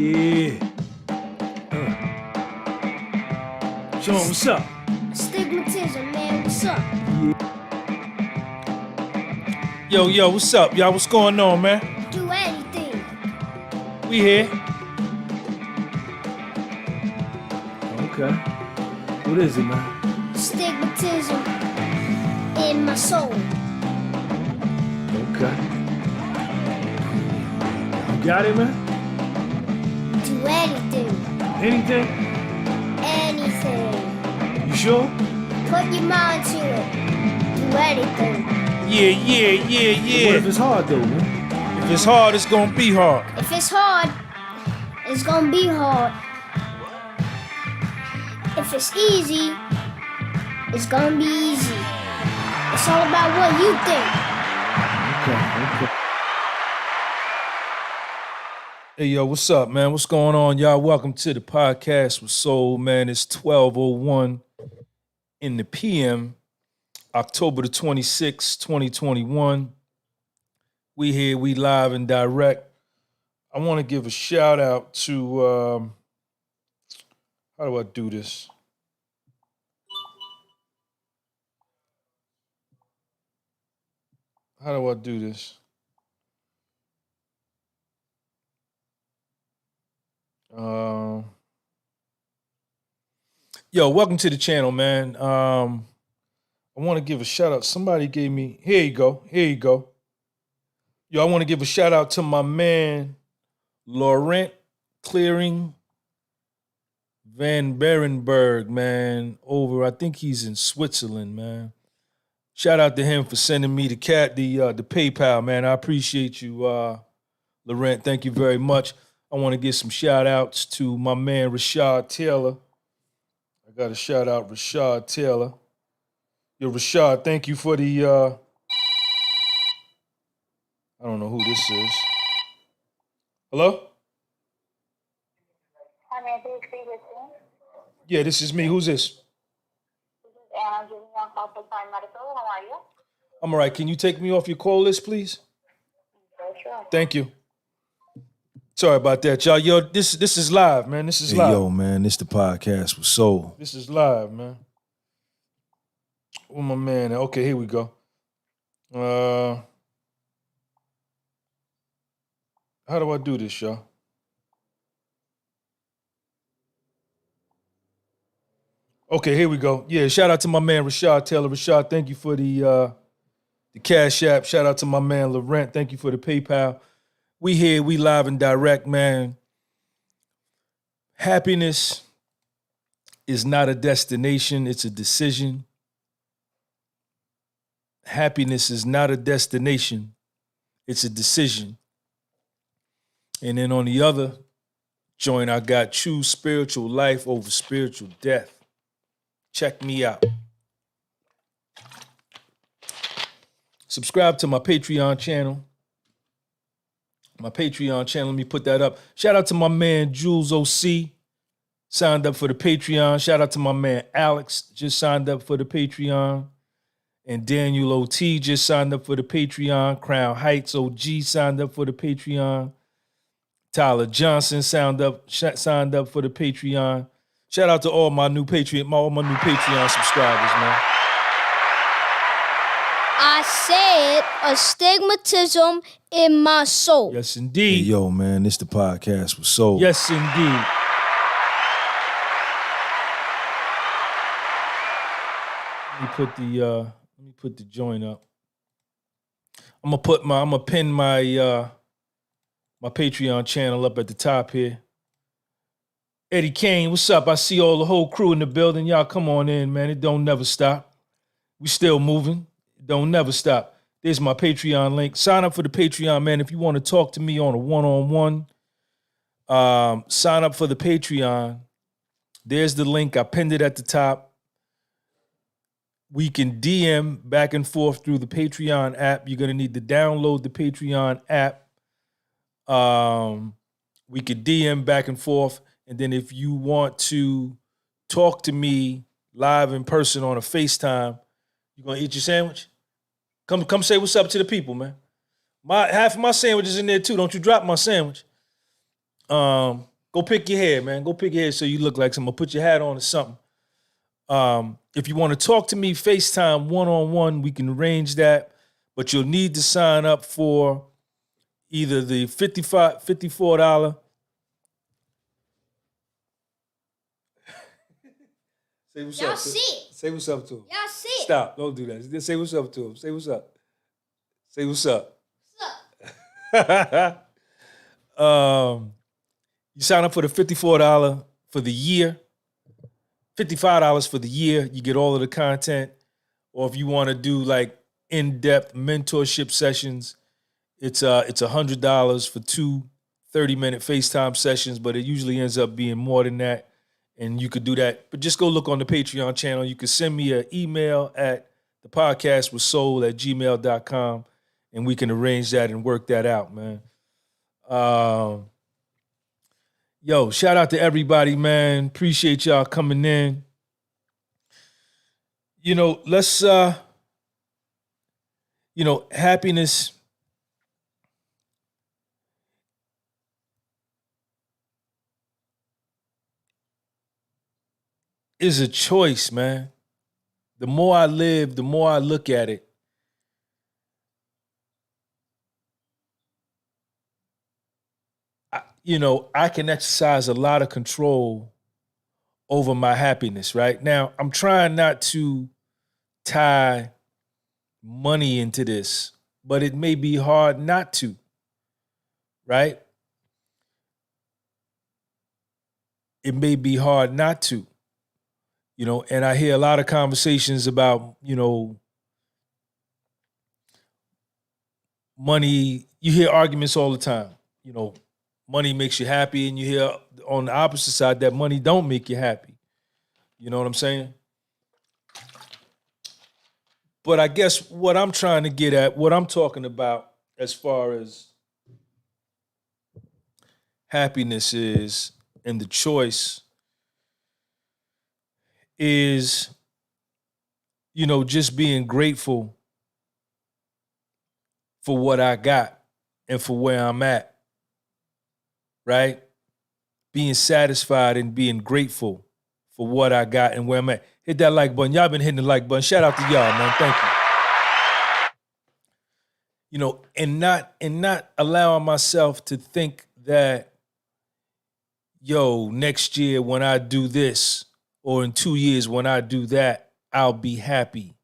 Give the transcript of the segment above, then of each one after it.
Yeah. Sean, what's up? Stigmatism, man, what's up? Yo, what's up, y'all? What's going on, man? Do anything. We here. Okay. What is it, man? Stigmatism in my soul. Okay. You got it, man? Do anything. Anything? Anything. You sure? Put your mind to it. Do anything. Yeah. What if it's hard, though, man? If it's hard, it's gonna be hard. If it's hard, it's gonna be hard. If it's easy, it's gonna be easy. It's all about what you think. Okay. Hey, yo, what's up, man? What's going on, y'all? Welcome to the podcast with Soul, man. It's 12:01 in the PM, October the 26th, 2021. We here, we live and direct. I want to give a shout out to, how do I do this? How do I do this? Yo, welcome to the channel, man. I want to give a shout out. Somebody gave me, here you go. Yo, I want to give a shout out to my man, Laurent Clearing Van Berenberg, man, over, I think he's in Switzerland, man. Shout out to him for sending me the PayPal, man. I appreciate you, Laurent. Thank you very much. I want to give some shout outs to my man, Rashad Taylor. I got to shout out Rashad Taylor. Yo, Rashad, thank you for the, I don't know who this is. Hello? Hi, may I please speak with you? Yeah, this is me. Who's this? This is Anna giving you a call for Prime Medical. How are you? I'm all right. Can you take me off your call list, please? Sure. Thank you. Sorry about that, y'all. Yo, this is live, man. This is live. Yo, man, this the podcast with Soul. This is live, man. Where my man at? Okay, here we go. How do I do this, y'all? Okay, here we go. Yeah, shout out to my man Rashad Taylor. Rashad, thank you for the Cash App. Shout out to my man Laurent. Thank you for the PayPal. We here, we live and direct, man. Happiness is not a destination, it's a decision. Happiness is not a destination, it's a decision. And then on the other joint, I got choose spiritual life over spiritual death. Check me out. Subscribe to my Patreon channel. Let me put that up. Shout out to my man Jules OC, signed up for the Patreon. Shout out to my man Alex, just signed up for the Patreon. And Daniel OT just signed up for the Patreon. Crown Heights OG signed up for the Patreon. Tyler Johnson signed up for the Patreon. Shout out to all my new Patreon subscribers, man. I said astigmatism in my soul. Yes, Hey, indeed. yo, man, this the podcast with Soul. Yes, indeed. Let me put the joint up. I'm gonna pin my Patreon channel up at the top here. Eddie Kane, what's up? I see the whole crew in the building. Y'all come on in, man. It don't never stop. We still moving. It don't never stop. There's my Patreon link. Sign up for the Patreon, man. If you want to talk to me on a one-on-one, sign up for the Patreon. There's the link. I pinned it at the top. We can DM back and forth through the Patreon app. You're going to need to download the Patreon app. We could DM back and forth. And then if you want to talk to me live in person on a FaceTime, you going to eat your sandwich? Come say what's up to the people, man. Half of my sandwich is in there too. Don't you drop my sandwich. Go pick your hair, man. Go pick your hair so you look like something. Put your hat on or something. If you want to talk to me, FaceTime one-on-one, we can arrange that. But you'll need to sign up for either the $54. Say what's Y'all up. see it. Say what's up to him. Y'all see it. Stop. Don't do that. Just say what's up to him. Say what's up. Say what's up. What's up? You sign up for the $54 for the year. $55 for the year. You get all of the content. Or if you want to do like in-depth mentorship sessions, it's $100 for two 30-minute FaceTime sessions, but it usually ends up being more than that. And you could do that. But just go look on the Patreon channel. You can send me an email at thepodcastwithsoul@gmail.com, and we can arrange that and work that out, man. Yo, shout out to everybody, man. Appreciate y'all coming in. You know, let's, happiness is a choice, man. The more I live, the more I look at it. I can exercise a lot of control over my happiness, right? Now, I'm trying not to tie money into this, but it may be hard not to, right? It may be hard not to, and I hear a lot of conversations about, money. You hear arguments all the time, money makes you happy, and you hear on the opposite side that money don't make you happy. You know what I'm saying? But I guess what I'm trying to get at, what I'm talking about as far as happiness is, and the choice is, just being grateful for what I got and for where I'm at. Right? Being satisfied and being grateful for what I got and where I'm at. Hit that like button. Y'all been hitting the like button. Shout out to y'all, man. Thank you. And not allowing myself to think that, next year when I do this, or in 2 years when I do that, I'll be happy.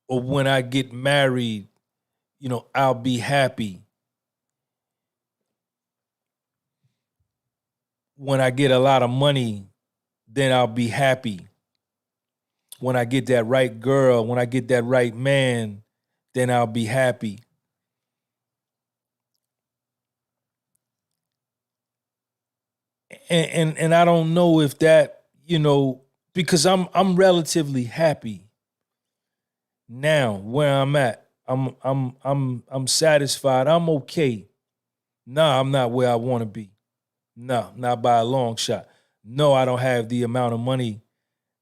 Or when I get married, I'll be happy. When I get a lot of money, then I'll be happy. When I get that right girl, when I get that right man, then I'll be happy. And I don't know if that, because I'm relatively happy now where I'm at. I'm satisfied. I'm okay. Nah, I'm not where I want to be. No, not by a long shot. No, I don't have the amount of money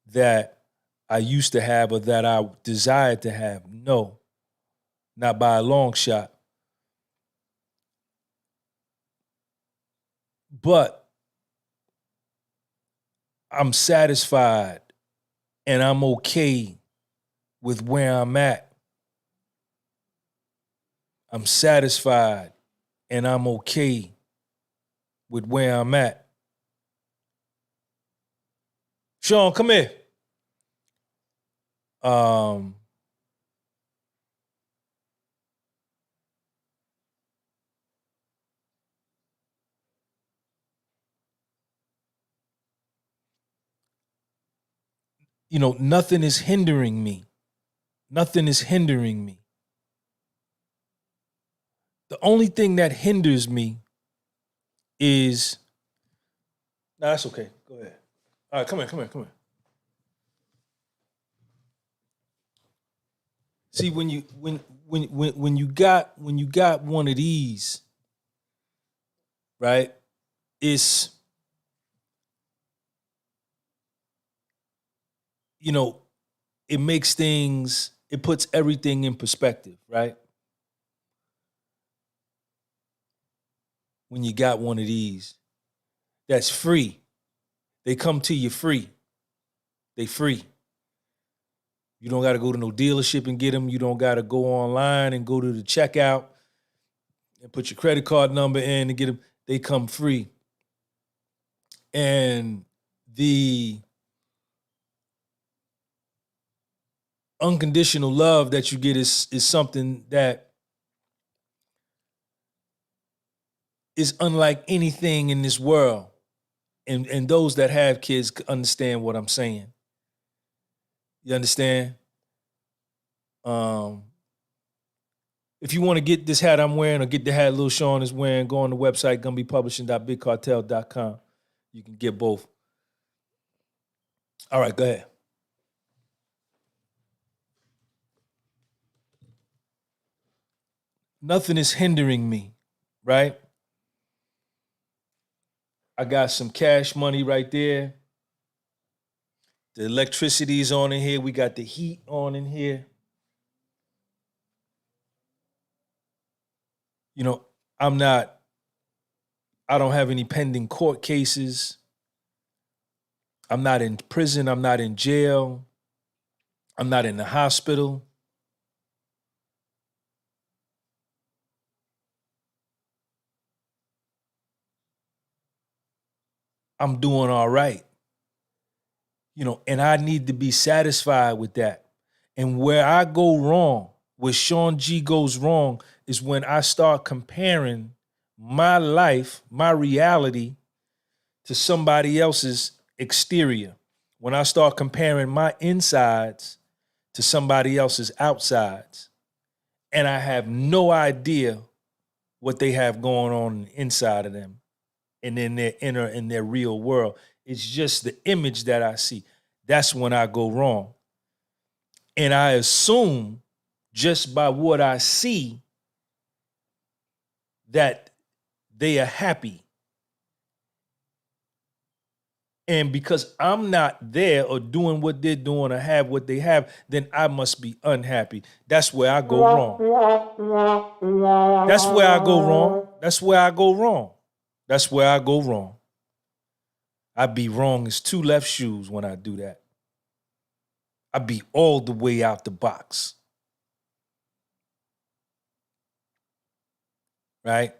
that I used to have or that I desired to have. No, not by a long shot. But I'm satisfied and I'm okay with where I'm at. I'm satisfied and I'm okay with where I'm at. Sean, come here. Nothing is hindering me. Nothing is hindering me. The only thing that hinders me is, nah, that's okay. Go ahead. All right, come here. See, when you got one of these, right? It's, it makes things, it puts everything in perspective, right? when you got one of these that's free. They come to you free. They free. You don't got to go to no dealership and get them. You don't got to go online and go to the checkout and put your credit card number in and get them. They come free. And the unconditional love that you get is something that is unlike anything in this world. And those that have kids understand what I'm saying. You understand? If you want to get this hat I'm wearing or get the hat Lil Sean is wearing, go on the website, gunbypublishing.bigcartel.com. You can get both. All right, go ahead. Nothing is hindering me, right? I got some cash money right there. The electricity's on in here. We got the heat on in here. You know, I don't have any pending court cases. I'm not in prison. I'm not in jail. I'm not in the hospital. I'm doing all right. You know, and I need to be satisfied with that. And where I go wrong, where Sean G goes wrong, is when I start comparing my life, my reality, to somebody else's exterior. When I start comparing my insides to somebody else's outsides. And I have no idea what they have going on inside of them and in their inner and their real world. It's just the image that I see. That's when I go wrong. And I assume just by what I see that they are happy. And because I'm not there or doing what they're doing or have what they have, then I must be unhappy. That's where I go wrong. That's where I go wrong. That's where I go wrong. That's where I go wrong. I be wrong as two left shoes when I do that. I be all the way out the box. Right?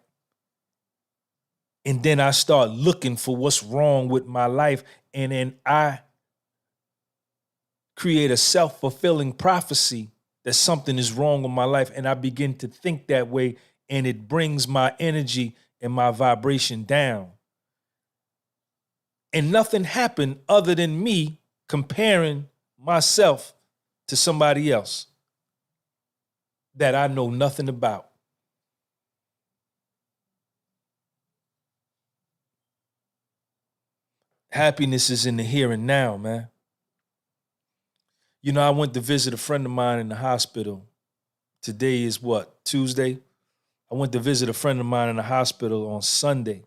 And then I start looking for what's wrong with my life. And then I create a self-fulfilling prophecy that something is wrong with my life. And I begin to think that way. And it brings my energy and my vibration down. And nothing happened other than me comparing myself to somebody else that I know nothing about. Happiness is in the here and now, man. You know, I went to visit a friend of mine in the hospital. Today is what, Tuesday? I went to visit a friend of mine in the hospital on Sunday.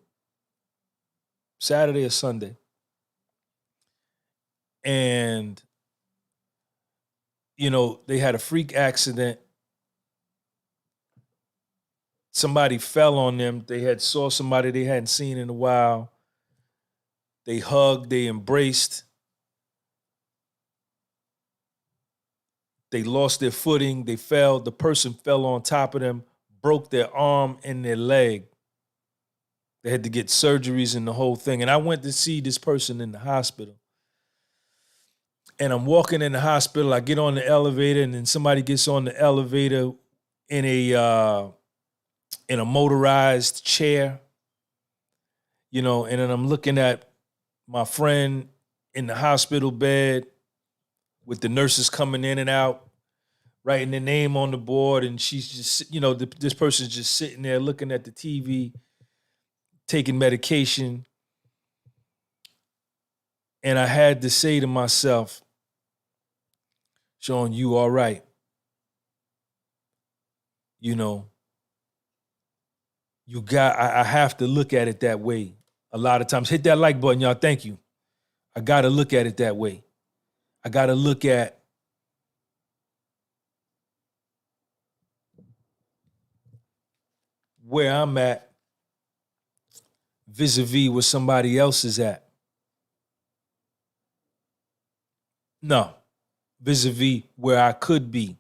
Saturday or Sunday. And, you know, they had a freak accident. Somebody fell on them. They had saw somebody they hadn't seen in a while. They hugged, they embraced. They lost their footing. They fell. The person fell on top of them, broke their arm and their leg. They had to get surgeries and the whole thing. And I went to see this person in the hospital. And I'm walking in the hospital. I get on the elevator, and then somebody gets on the elevator in a motorized chair. You know, and then I'm looking at my friend in the hospital bed with the nurses coming in and out, writing their name on the board. And she's just, you know, this person's just sitting there looking at the TV, taking medication. And I had to say to myself, Sean, you all right. You know, I have to look at it that way. A lot of times, hit that like button, y'all. Thank you. I got to look at it that way. I got to look at where I'm at vis-a-vis where somebody else is at. No, vis-a-vis where I could be.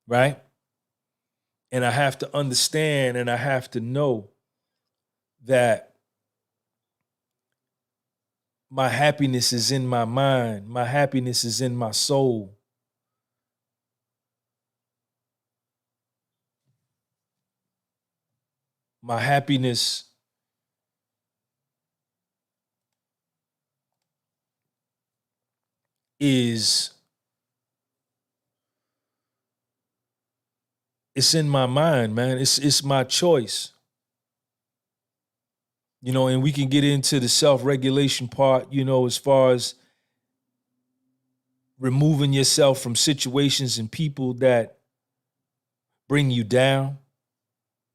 Right? And I have to understand and I have to know that my happiness is in my mind. My happiness is in my soul. My happiness is, it's in my mind, man. It's my choice. You know, and we can get into the self-regulation part, you know, as far as removing yourself from situations and people that bring you down.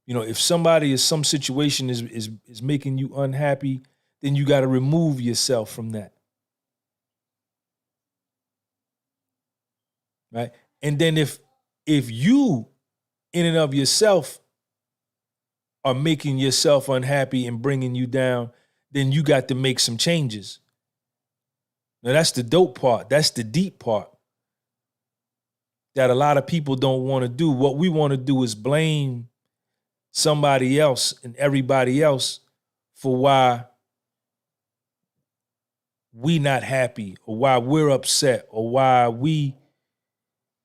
You know, if some situation is making you unhappy, then you got to remove yourself from that. Right? And then if you in and of yourself are making yourself unhappy and bringing you down, then you got to make some changes. Now that's the dope part. That's the deep part that a lot of people don't want to do. What we want to do is blame somebody else and everybody else for why we not happy or why we're upset or why we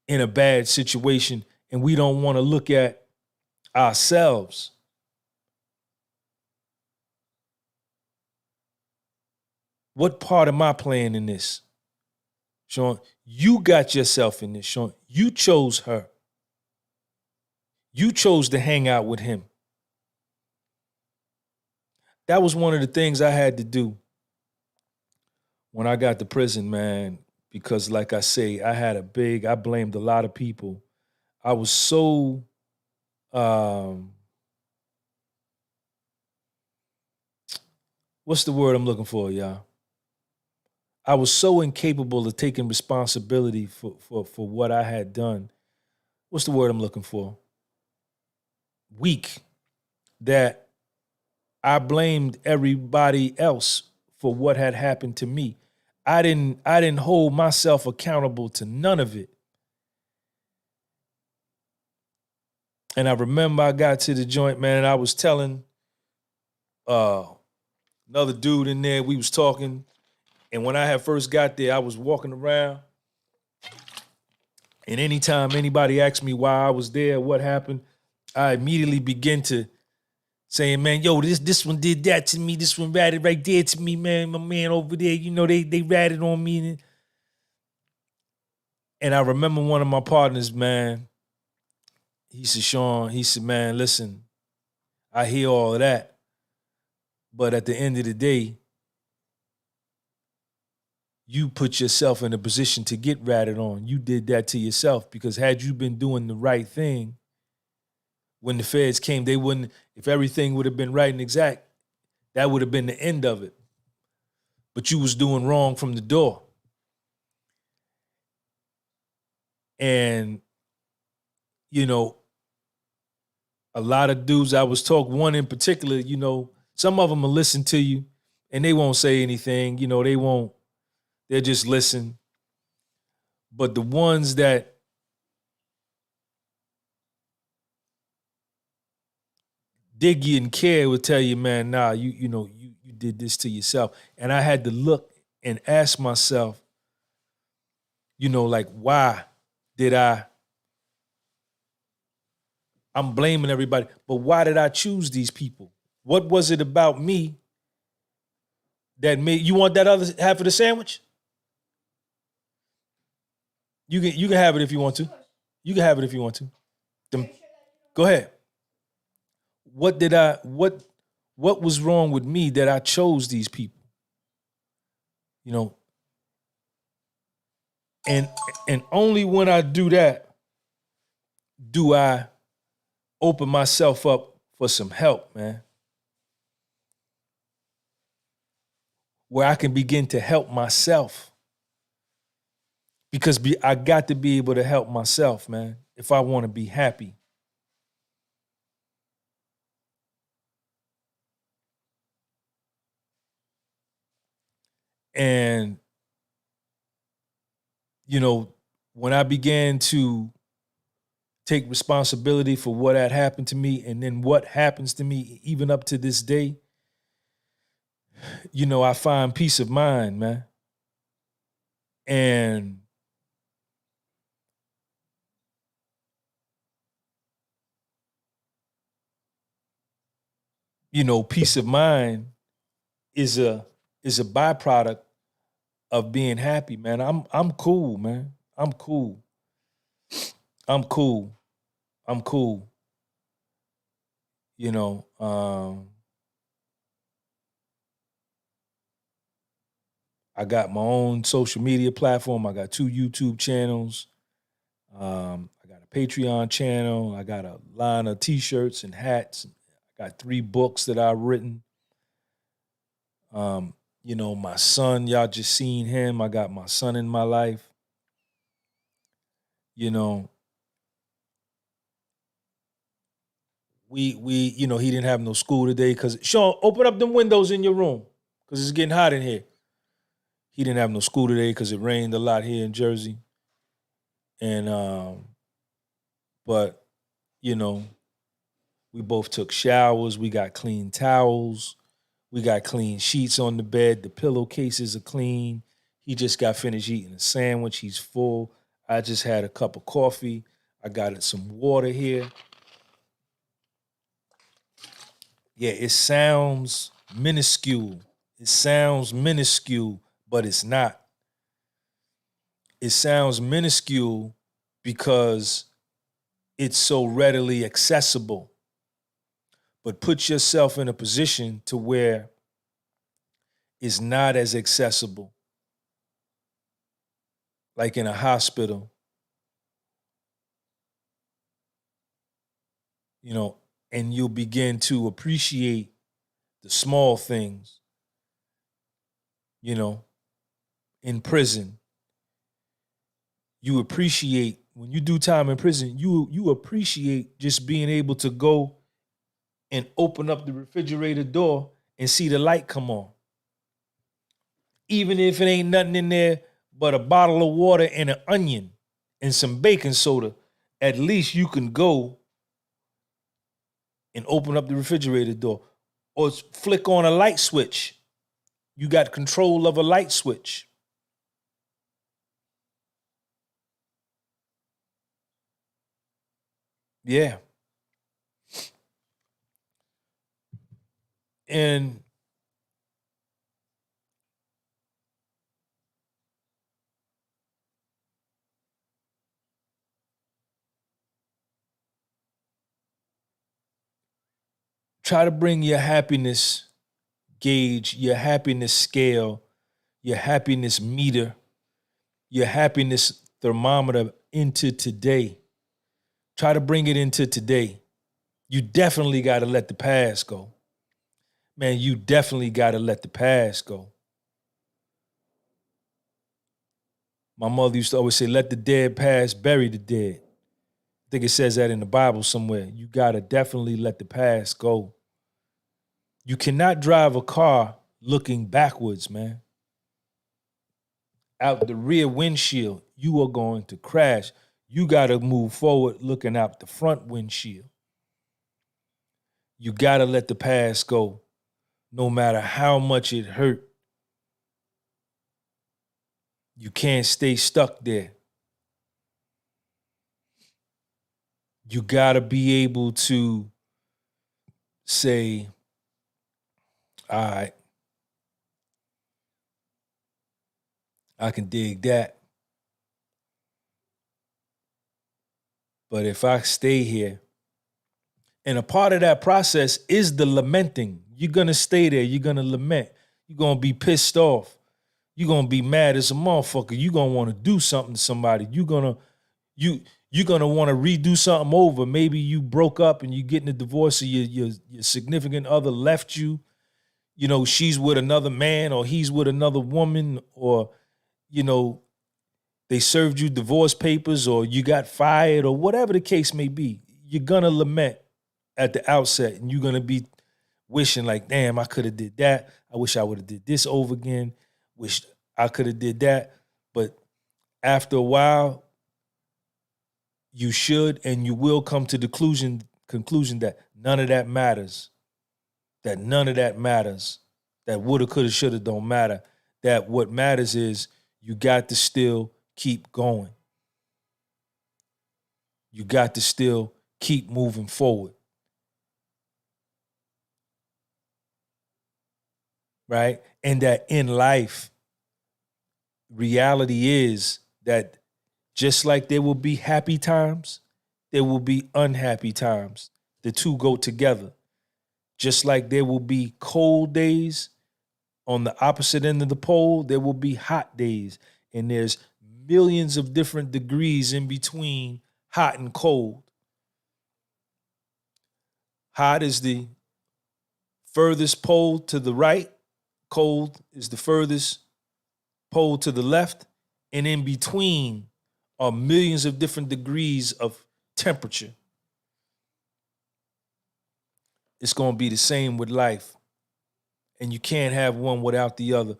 in a bad situation, and we don't want to look at ourselves. What part am I playing in this? Sean, you got yourself in this, Sean. You chose her. You chose to hang out with him. That was one of the things I had to do when I got to prison, man, because like I say, I blamed a lot of people. I was so, what's the word I'm looking for, y'all? I was so incapable of taking responsibility for what I had done. What's the word I'm looking for? Weak. That I blamed everybody else for what had happened to me. I didn't hold myself accountable to none of it. And I remember I got to the joint, man, and I was telling another dude in there, we was talking. And when I had first got there, I was walking around. And anytime anybody asked me why I was there, what happened, I immediately begin to saying, man, yo, this one did that to me. This one ratted right there to me, man. My man over there, you know, they ratted on me. And I remember one of my partners, man, he said, Sean, he said, man, listen, I hear all of that. But at the end of the day, you put yourself in a position to get ratted on. You did that to yourself, because had you been doing the right thing, when the feds came, they wouldn't, if everything would have been right and exact, that would have been the end of it. But you was doing wrong from the door. And, you know, a lot of dudes I was talking, one in particular, you know, some of them will listen to you and they won't say anything, you know, they'll just listen. But the ones that dig you and care will tell you, man, nah, you know, you did this to yourself. And I had to look and ask myself, you know, like, why did I'm blaming everybody, but why did I choose these people? What was it about me that made, you want that other half of the sandwich? You can have it if you want to. You can have it if you want to. Go ahead. What was wrong with me that I chose these people? You know, and only when I do that do I open myself up for some help, man. Where I can begin to help myself. Because I got to be able to help myself, man, if I want to be happy. And, you know, when I began to take responsibility for what had happened to me and then what happens to me even up to this day, you know, I find peace of mind, man. And you know, peace of mind is a byproduct of being happy, man. I'm cool, man. I'm cool. I'm cool. I'm cool. You know, I got my own social media platform. I got 2 YouTube channels. I got a Patreon channel. I got a line of t-shirts and hats. I got 3 books that I've written. You know, my son, y'all just seen him. I got my son in my life. You know, we you know, he didn't have no school today because Sean, open up them windows in your room because it's getting hot in here. He didn't have no school today because it rained a lot here in Jersey. And but you know, we both took showers, we got clean towels, we got clean sheets on the bed, the pillowcases are clean. He just got finished eating a sandwich, he's full. I just had a cup of coffee. I got some water here. Yeah, it sounds minuscule. It sounds minuscule, but it's not. It sounds minuscule because it's so readily accessible. But put yourself in a position to where it's not as accessible. Like in a hospital, you know, and you'll begin to appreciate the small things, you know, in prison. You appreciate, when you do time in prison, you appreciate just being able to go and open up the refrigerator door and see the light come on. Even if it ain't nothing in there but a bottle of water and an onion and some baking soda, at least you can go and open up the refrigerator door or flick on a light switch. You got control of a light switch. Yeah. And try to bring your happiness gauge, your happiness scale, your happiness meter, your happiness thermometer into today. Try to bring it into today. You definitely got to let the past go. Man, you definitely got to let the past go. My mother used to always say, let the dead past bury the dead. I think it says that in the Bible somewhere. You got to definitely let the past go. You cannot drive a car looking backwards, man. Out the rear windshield, you are going to crash. You got to move forward looking out the front windshield. You got to let the past go, no matter how much it hurt. You can't stay stuck there. You got to be able to say, all right, I can dig that. But if I stay here, and a part of that process is the lamenting. You're going to stay there. You're going to lament. You're going to be pissed off. You're going to be mad as a motherfucker. You're going to want to do something to somebody. You're going to want to redo something over. Maybe you broke up and you're getting a divorce or your significant other left you. You know, she's with another man or he's with another woman, or, you know, they served you divorce papers or you got fired or whatever the case may be. You're going to lament at the outset, and you're going to be wishing like, damn, I could have did that. I wish I would have did this over again. Wish I could have did that. But after a while, you should and you will come to the conclusion that none of that matters. That none of that matters. That woulda, coulda, shoulda don't matter. That what matters is you got to still keep going. You got to still keep moving forward. Right? And that in life, reality is that just like there will be happy times, there will be unhappy times. The two go together. Just like there will be cold days, on the opposite end of the pole, there will be hot days. And there's millions of different degrees in between hot and cold. Hot is the furthest pole to the right. Cold is the furthest pole to the left. And in between are millions of different degrees of temperature. It's going to be the same with life. And you can't have one without the other.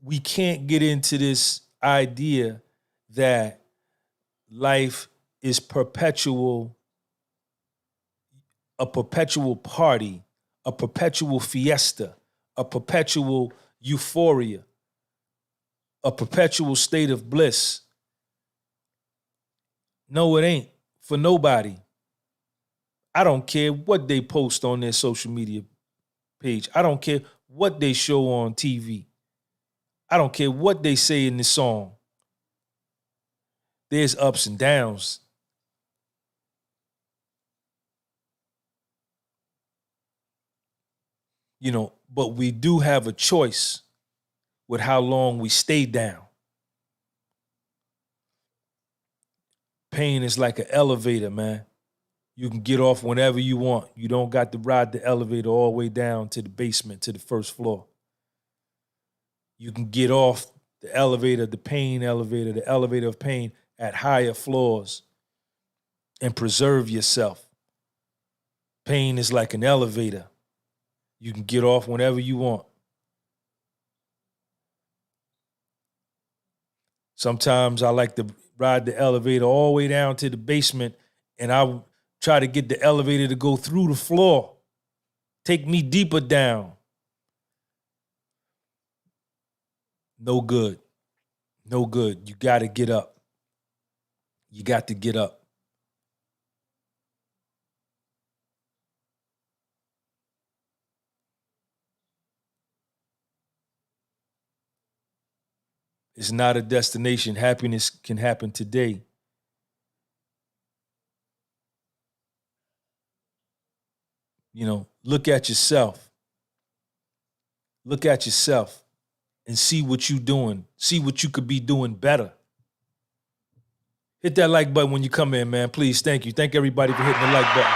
We can't get into this idea that life is a perpetual party, a perpetual fiesta, a perpetual euphoria, a perpetual state of bliss. No, it ain't for nobody. I don't care what they post on their social media page. I don't care what they show on TV. I don't care what they say in the song. There's ups and downs. But we do have a choice with how long we stay down. Pain is like an elevator, man. You can get off whenever you want. You don't got to ride the elevator all the way down to the basement, to the first floor. You can get off the elevator, the pain elevator, the elevator of pain at higher floors and preserve yourself. Pain is like an elevator. You can get off whenever you want. Sometimes I like to ride the elevator all the way down to the basement, and I try to get the elevator to go through the floor, take me deeper down. No good. No good. You got to get up. You got to get up. It's not a destination. Happiness can happen today. Look at yourself. Look at yourself and see what you're doing. See what you could be doing better. Hit that like button when you come in, man. Please, thank you. Thank everybody for hitting the like button.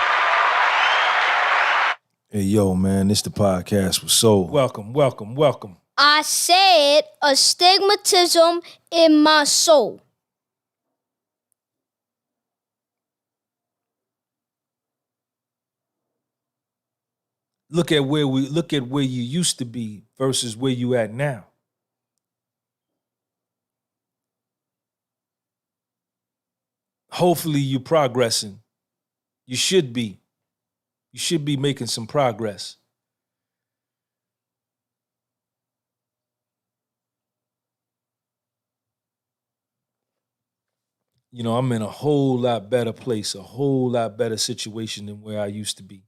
Hey, yo, man, this the podcast with Soul. Welcome, welcome, welcome. I said astigmatism in my soul. Look at where you used to be versus where you at now. Hopefully you're progressing. You should be. You should be making some progress. I'm in a whole lot better place, a whole lot better situation than where I used to be.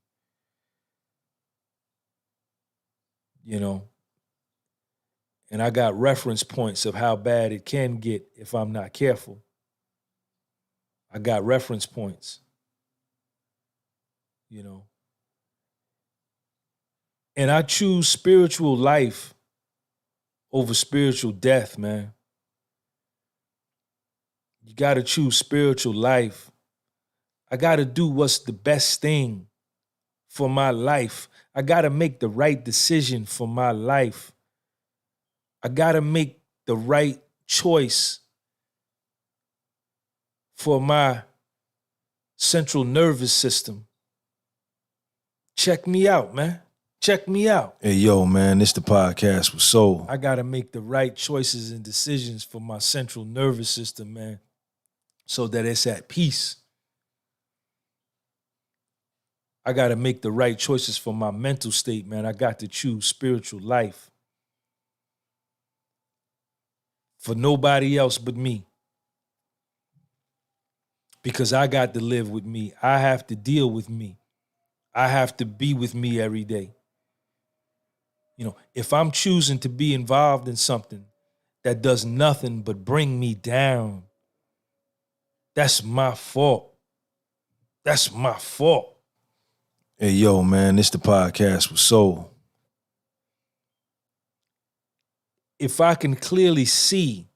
And I got reference points of how bad it can get if I'm not careful. I got reference points. And I choose spiritual life over spiritual death, man. You got to choose spiritual life. I got to do what's the best thing for my life. I got to make the right decision for my life. I got to make the right choice for my central nervous system. Check me out, man. Check me out. Hey, yo, man, it's the podcast with Soul. I got to make the right choices and decisions for my central nervous system, man, so that it's at peace. I got to make the right choices for my mental state, man. I got to choose spiritual life for nobody else but me. Because I got to live with me. I have to deal with me. I have to be with me every day. You know, if I'm choosing to be involved in something that does nothing but bring me down, that's my fault. That's my fault. Hey, yo, man, it's the podcast with Soul. If I can clearly see,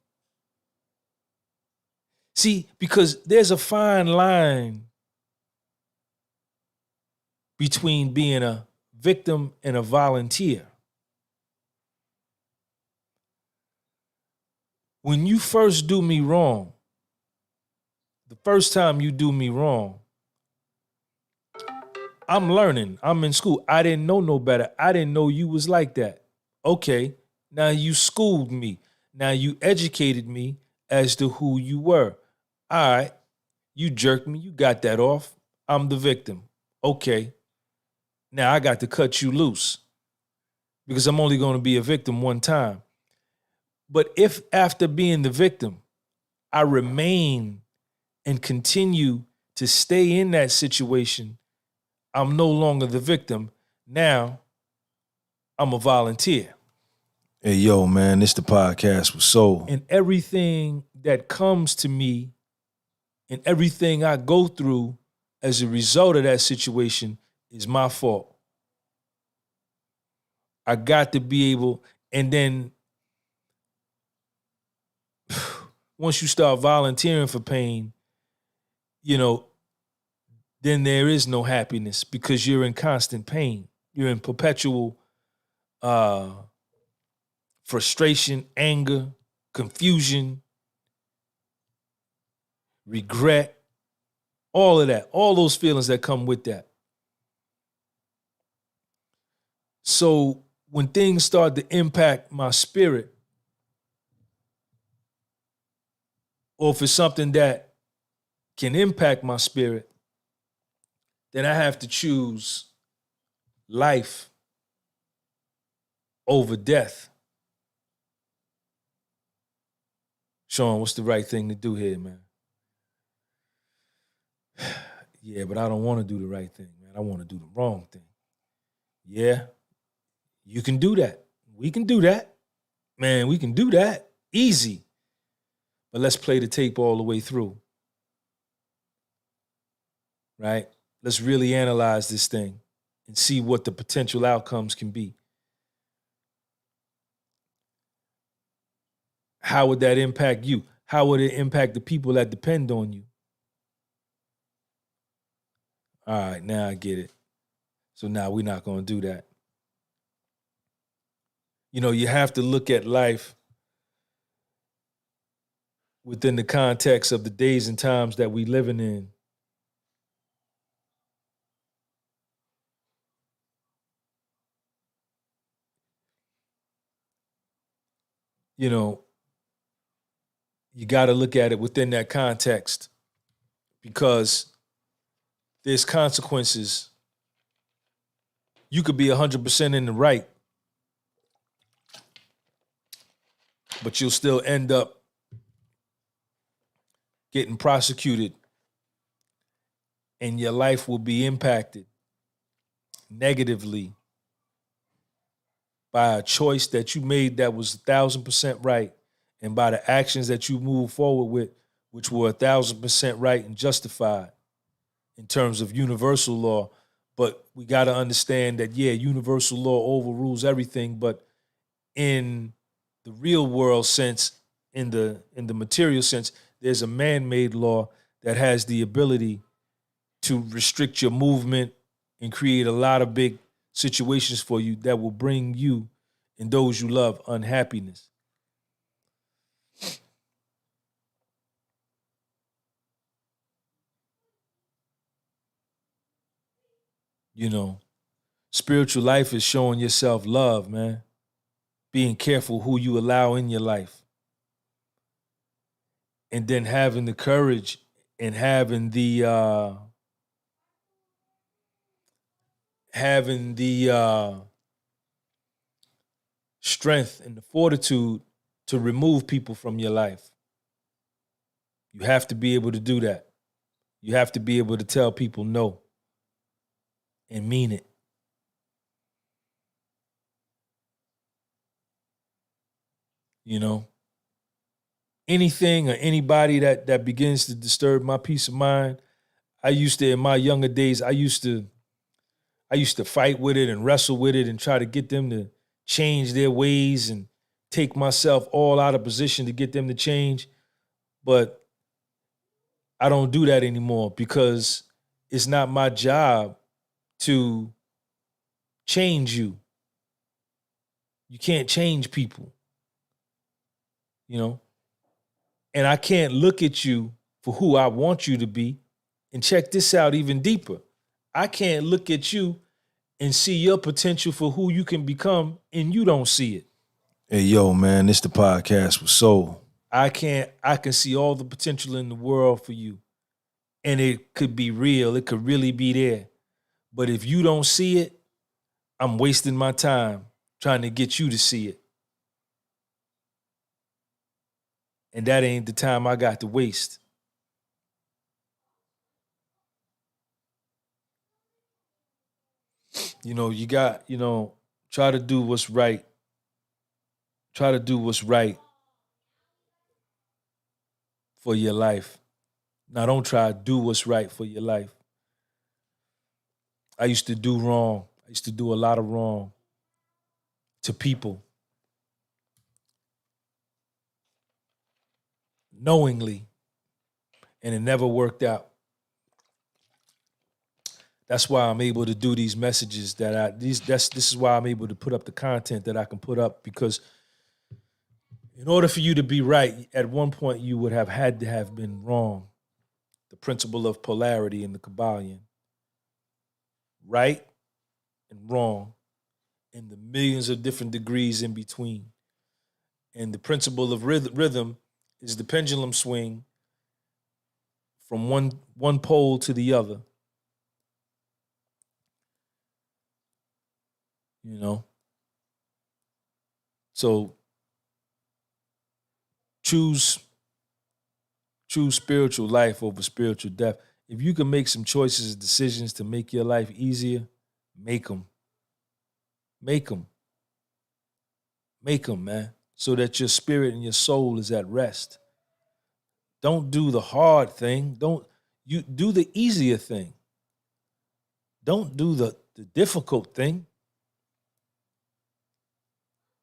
because there's a fine line between being a victim and a volunteer. When you first do me wrong, the first time you do me wrong, I'm learning. I'm in school. I didn't know no better. I didn't know you was like that. Okay, now you schooled me. Now you educated me as to who you were. All right, you jerked me. You got that off. I'm the victim. Okay, now I got to cut you loose because I'm only going to be a victim one time. But if after being the victim, I remain and continue to stay in that situation, I'm no longer the victim. Now I'm a volunteer. Hey, yo, man, it's the podcast with Soul. And everything that comes to me and everything I go through as a result of that situation is my fault. I got to be able, and then once you start volunteering for pain, you know, then there is no happiness because you're in constant pain. You're in perpetual frustration, anger, confusion, regret, all of that, all those feelings that come with that. So when things start to impact my spirit, or if it's something that can impact my spirit, then I have to choose life over death. Sean, what's the right thing to do here, man? Yeah, but I don't want to do the right thing, man. I want to do the wrong thing. Yeah, you can do that. We can do that. Man, we can do that. Easy. But let's play the tape all the way through. Right? Let's really analyze this thing and see what the potential outcomes can be. How would that impact you? How would it impact the people that depend on you? All right, now I get it. So now we're not going to do that. You know, you have to look at life within the context of the days and times that we living in. You know, you got to look at it within that context because there's consequences. You could be 100% in the right, but you'll still end up getting prosecuted and your life will be impacted negatively by a choice that you made that was 1,000% right and by the actions that you moved forward with, which were 1,000% right and justified in terms of universal law. But we got to understand that, yeah, universal law overrules everything, but in the real world sense, in the material sense, there's a man-made law that has the ability to restrict your movement and create a lot of big situations for you that will bring you and those you love unhappiness. You know, Spiritual life is showing yourself love, man. Being careful who you allow in your life. And then having the courage and having the strength and the fortitude to remove people from your life. You have to be able to do that. You have to be able to tell people no and mean it. You know, anything or anybody that begins to disturb my peace of mind, I used to, in my younger days, I used to fight with it and wrestle with it and try to get them to change their ways and take myself all out of position to get them to change. But I don't do that anymore because it's not my job to change you. You can't change people, you know? And I can't look at you for who I want you to be. And check this out even deeper. I can't look at you and see your potential for who you can become, and you don't see it. Hey, yo, man, this the podcast with Soul. I can see all the potential in the world for you. And it could be real. It could really be there. But if you don't see it, I'm wasting my time trying to get you to see it. And that ain't the time I got to waste. You know, you got, try to do what's right. Try to do what's right for your life. Now, don't try to do what's right for your life. I used to do wrong. I used to do a lot of wrong to people. Knowingly. And it never worked out. That's why I'm able to do these messages this is why I'm able to put up the content that I can put up, because in order for you to be right, at one point you would have had to have been wrong. The principle of polarity in the Kabbalion. Right and wrong, and the millions of different degrees in between. And the principle of rhythm is the pendulum swing from one pole to the other. You know? So choose spiritual life over spiritual death. If you can make some choices and decisions to make your life easier, make them. Make them. Make them, man, so that your spirit and your soul is at rest. Don't do the hard thing. You do the easier thing. Don't do the difficult thing.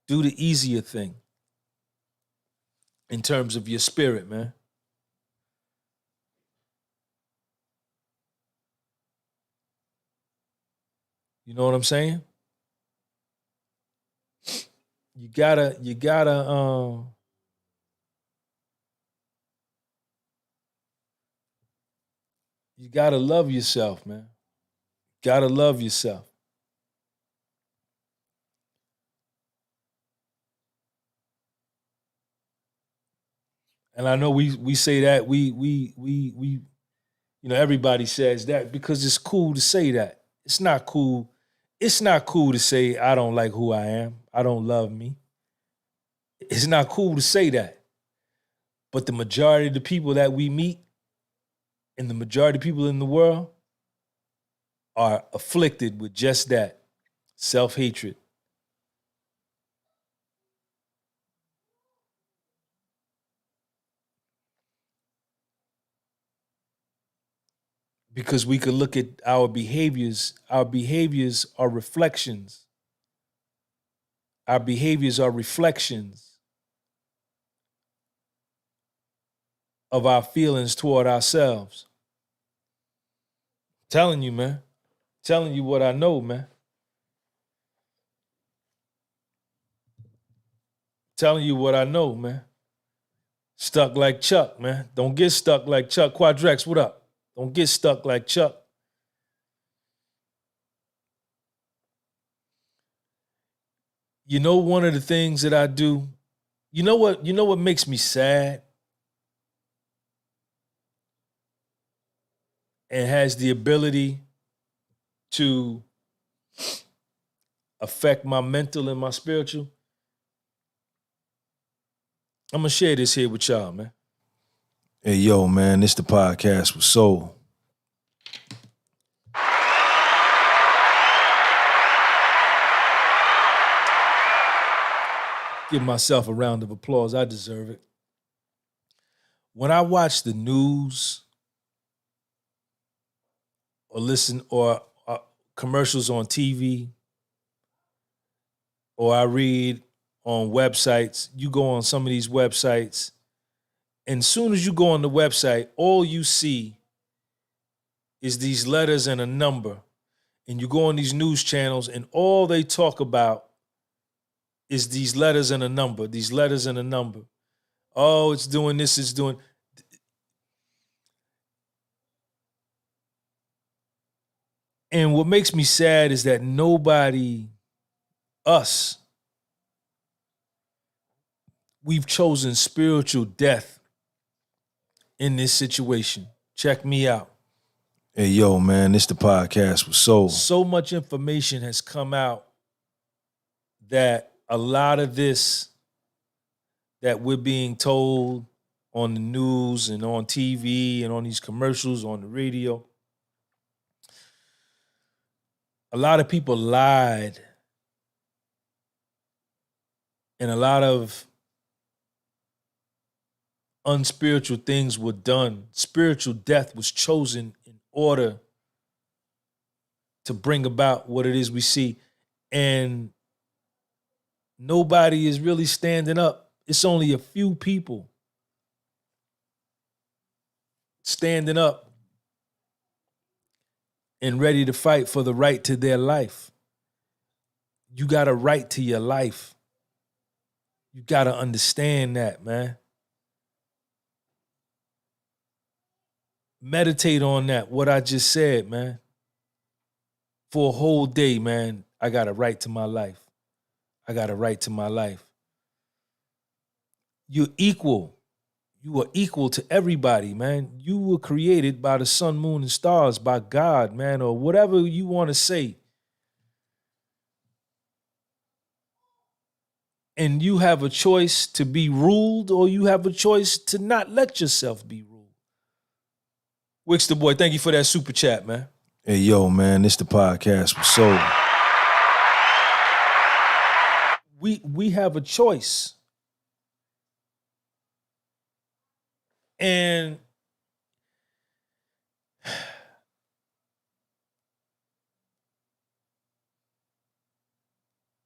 Do the easier thing in terms of your spirit, man. You know what I'm saying? You gotta love yourself, man. Gotta love yourself. And I know we say that we everybody says that because it's cool to say that. It's not cool. It's not cool to say I don't like who I am. I don't love me. It's not cool to say that. But the majority of the people that we meet and the majority of people in the world are afflicted with just that, self-hatred. Because we could look at our behaviors. Our behaviors are reflections. Our behaviors are reflections of our feelings toward ourselves. Telling you, man. Telling you what I know, man. Telling you what I know, man. Stuck like Chuck, man. Don't get stuck like Chuck. Quadrex, what up? Don't get stuck like Chuck. You know, one of the things that I do, you know what makes me sad and has the ability to affect my mental and my spiritual? I'm gonna share this here with y'all, man. Hey, yo, man, this the podcast with Soul. Give myself a round of applause. I deserve it. When I watch the news or listen or commercials on TV or I read on websites, you go on some of these websites, and as soon as you go on the website, all you see is these letters and a number. And you go on these news channels and all they talk about is these letters and a number, these letters and a number. Oh, it's doing this, it's doing. And what makes me sad is that nobody, us, we've chosen spiritual death in this situation. Check me out. Hey, yo, man, this the podcast with Soul. So much information has come out that a lot of this that we're being told on the news and on TV and on these commercials, on the radio, a lot of people lied and a lot of unspiritual things were done. Spiritual death was chosen in order to bring about what it is we see. And nobody is really standing up. It's only a few people standing up and ready to fight for the right to their life. You got a right to your life. You got to understand that, man. Meditate on that, what I just said, man. For a whole day, man, I got a right to my life. I got a right to my life. You're equal. You are equal to everybody, man. You were created by the sun, moon, and stars, by God, man, or whatever you want to say. And you have a choice to be ruled, or you have a choice to not let yourself be ruled. Wix the boy, thank you for that super chat, man. Hey, yo, man, this the podcast with Soul. We have a choice. And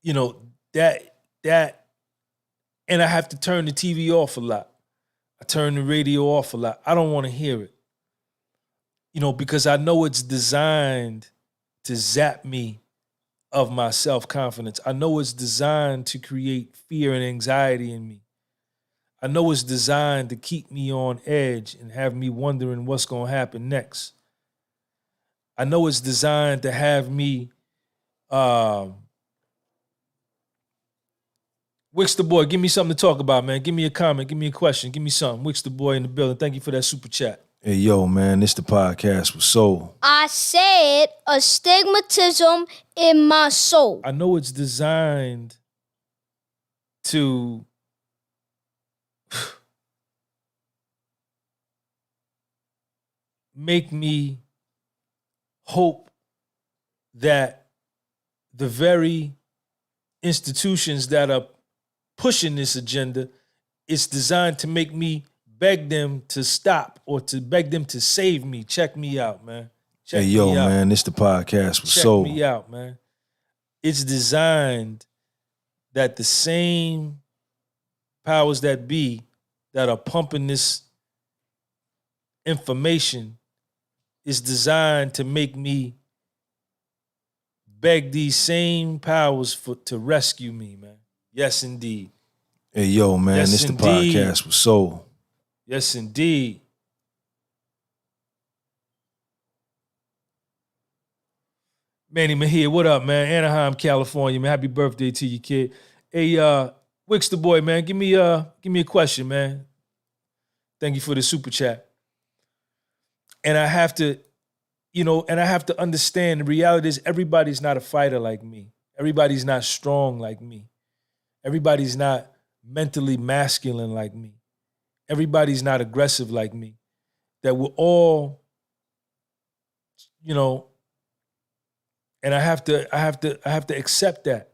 you know, that and I have to turn the TV off a lot. I turn the radio off a lot. I don't want to hear it. You know, because I know it's designed to zap me of my self-confidence. I know it's designed to create fear and anxiety in me. I know it's designed to keep me on edge and have me wondering what's going to happen next. I know it's designed to have me, Wix the boy, give me something to talk about, man. Give me a comment, give me a question, give me something. Wix the boy in the building. Thank you for that super chat. Hey, yo, man, this the podcast with Soul. I said astigmatism in my soul. I know it's designed to make me hope that the very institutions that are pushing this agenda, it's designed to make me beg them to stop or to beg them to save me. Check me out, man. Check Hey, yo, me out. man, this the podcast with Check Soul. me out, man. It's designed that the same powers that be that are pumping this information is designed to make me beg these same powers to rescue me, man. Yes, indeed. Hey, yo, man, Yes, this the indeed. podcast with Soul. Yes, indeed. Manny Mejia, what up, man? Anaheim, California, man. Happy birthday to you, kid. Hey, Wix the boy, man, give me a question, man. Thank you for the super chat. And I have to, understand the reality is everybody's not a fighter like me. Everybody's not strong like me. Everybody's not mentally masculine like me. Everybody's not aggressive like me. That we're all, and I have to accept that.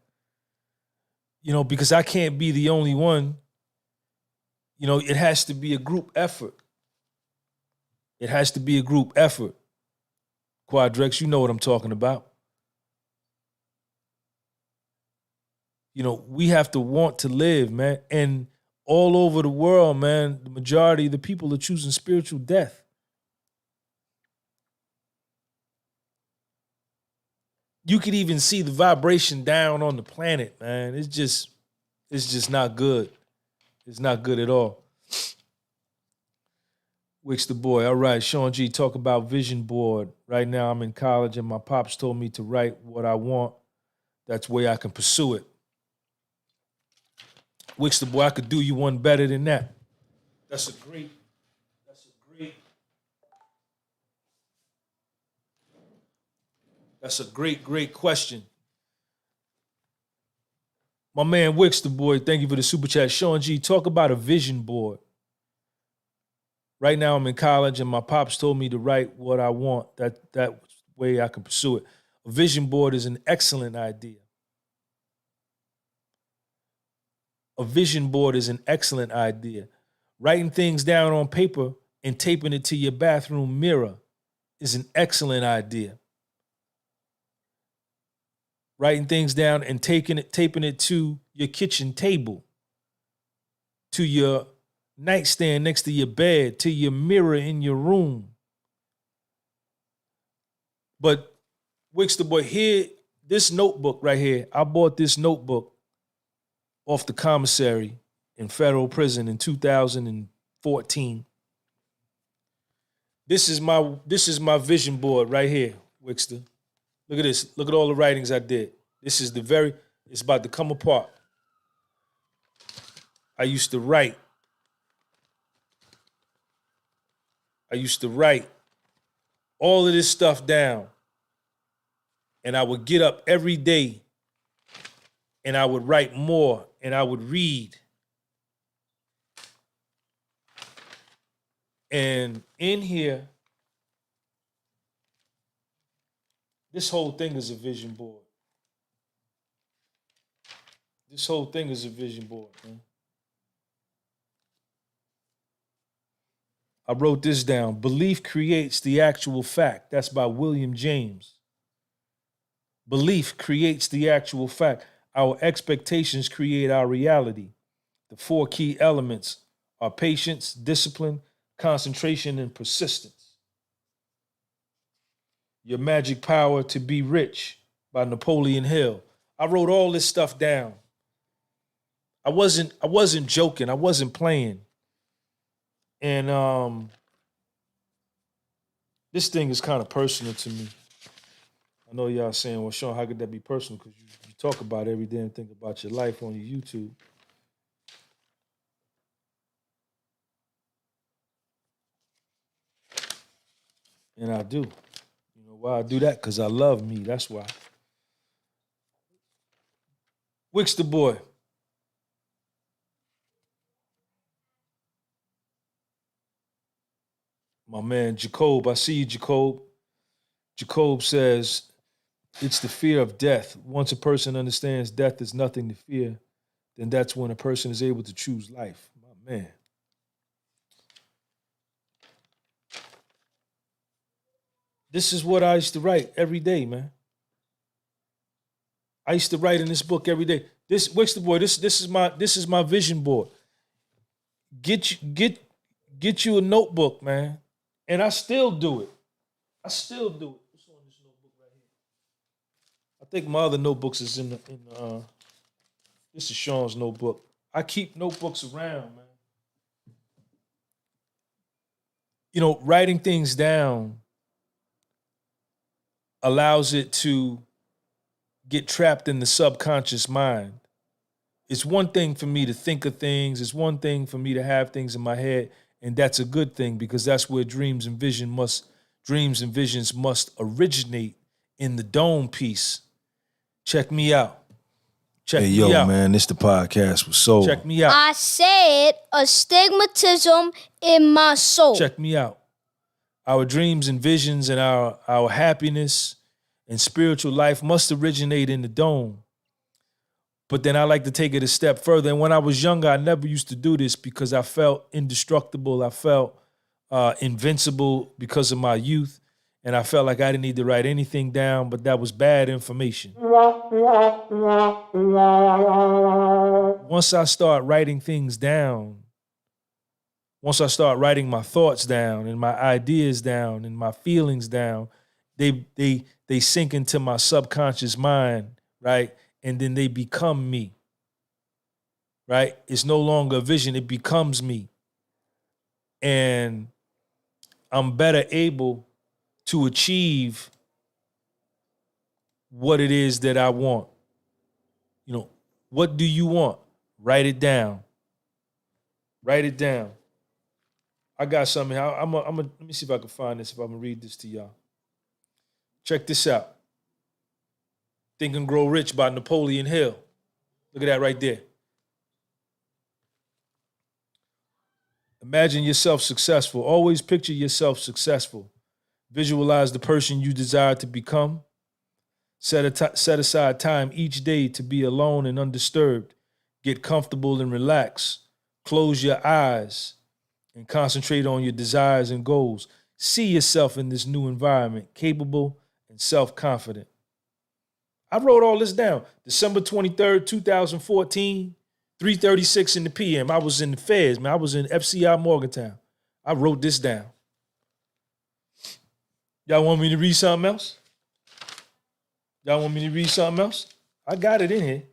Because I can't be the only one. It has to be a group effort. It has to be a group effort. Quadrex, you know what I'm talking about. We have to want to live, man. And all over the world, man, the majority of the people are choosing spiritual death. You could even see the vibration down on the planet, man. It's just not good. It's not good at all. Wix the boy. All right, Sean G, talk about vision board. Right now I'm in college and my pops told me to write what I want. That's the way I can pursue it. Wix the boy, I could do you one better than that. That's a great question. My man Wix the boy, thank you for the super chat. Sean G, talk about a vision board. Right now I'm in college and my pops told me to write what I want. That way I can pursue it. A vision board is an excellent idea. A vision board is an excellent idea. Writing things down on paper and taping it to your bathroom mirror is an excellent idea. Writing things down and taping it to your kitchen table, to your nightstand next to your bed, to your mirror in your room. But Wix the boy, here, this notebook right here, I bought this notebook off the commissary in federal prison in 2014. This is my vision board right here, Wixter. Look at this. Look at all the writings I did. This is it's about to come apart. I used to write all of this stuff down. And I would get up every day and I would write more and I would read. And in here, this whole thing is a vision board. This whole thing is a vision board, man. I wrote this down. Belief creates the actual fact. That's by William James. Belief creates the actual fact. Our expectations create our reality. The 4 key elements are patience, discipline, concentration, and persistence. Your Magic Power to Be Rich by Napoleon Hill. I wrote all this stuff down. I wasn't joking. I wasn't playing. And this thing is kind of personal to me. I know y'all saying, well, Sean, how could that be personal? Because you talk about every damn thing about your life on your YouTube. And I do. You know why I do that? Because I love me. That's why. Wix the boy. My man Jacob, I see you, Jacob. Jacob says, it's the fear of death. Once a person understands death is nothing to fear, then that's when a person is able to choose life. My man. This is what I used to write every day, man. I used to write in this book every day. This Wix the boy, this is my vision board. Get you a notebook, man. And I still do it. What's on this notebook right here? I think my other notebooks is in this is Sean's notebook. I keep notebooks around, man. Writing things down allows it to get trapped in the subconscious mind. it's one thing for me to think of things. It's one thing for me to have things in my head, and that's a good thing because that's where dreams and visions must originate in the dome piece. Check me out. Check Hey, me yo, out. man, this the podcast with Soul. Check me out. I said astigmatism in my soul. Check me out. Our dreams and visions and our happiness and spiritual life must originate in the dome. But then I like to take it a step further. And when I was younger, I never used to do this because I felt indestructible. I felt invincible because of my youth. And I felt like I didn't need to write anything down, but that was bad information. Once I start writing things down, once I start writing my thoughts down and my ideas down and my feelings down, they sink into my subconscious mind, right? And then they become me, right? It's no longer a vision, it becomes me. And I'm better able to achieve what it is that I want. You know, what do you want? Write it down. Write it down. I got something here. Let me see if I can find this, if I can read this to y'all. Check this out. Think and Grow Rich by Napoleon Hill. Look at that right there. Imagine yourself successful. Always picture yourself successful. Visualize the person you desire to become. Set aside time each day to be alone and undisturbed. Get comfortable and relax. Close your eyes and concentrate on your desires and goals. See yourself in this new environment, capable and self-confident. I wrote all this down. December 23rd, 2014, 3:36 in the PM. I was in the Feds, man. I was in FCI Morgantown. I wrote this down. Y'all want me to read something else? Y'all want me to read something else? I got it in here.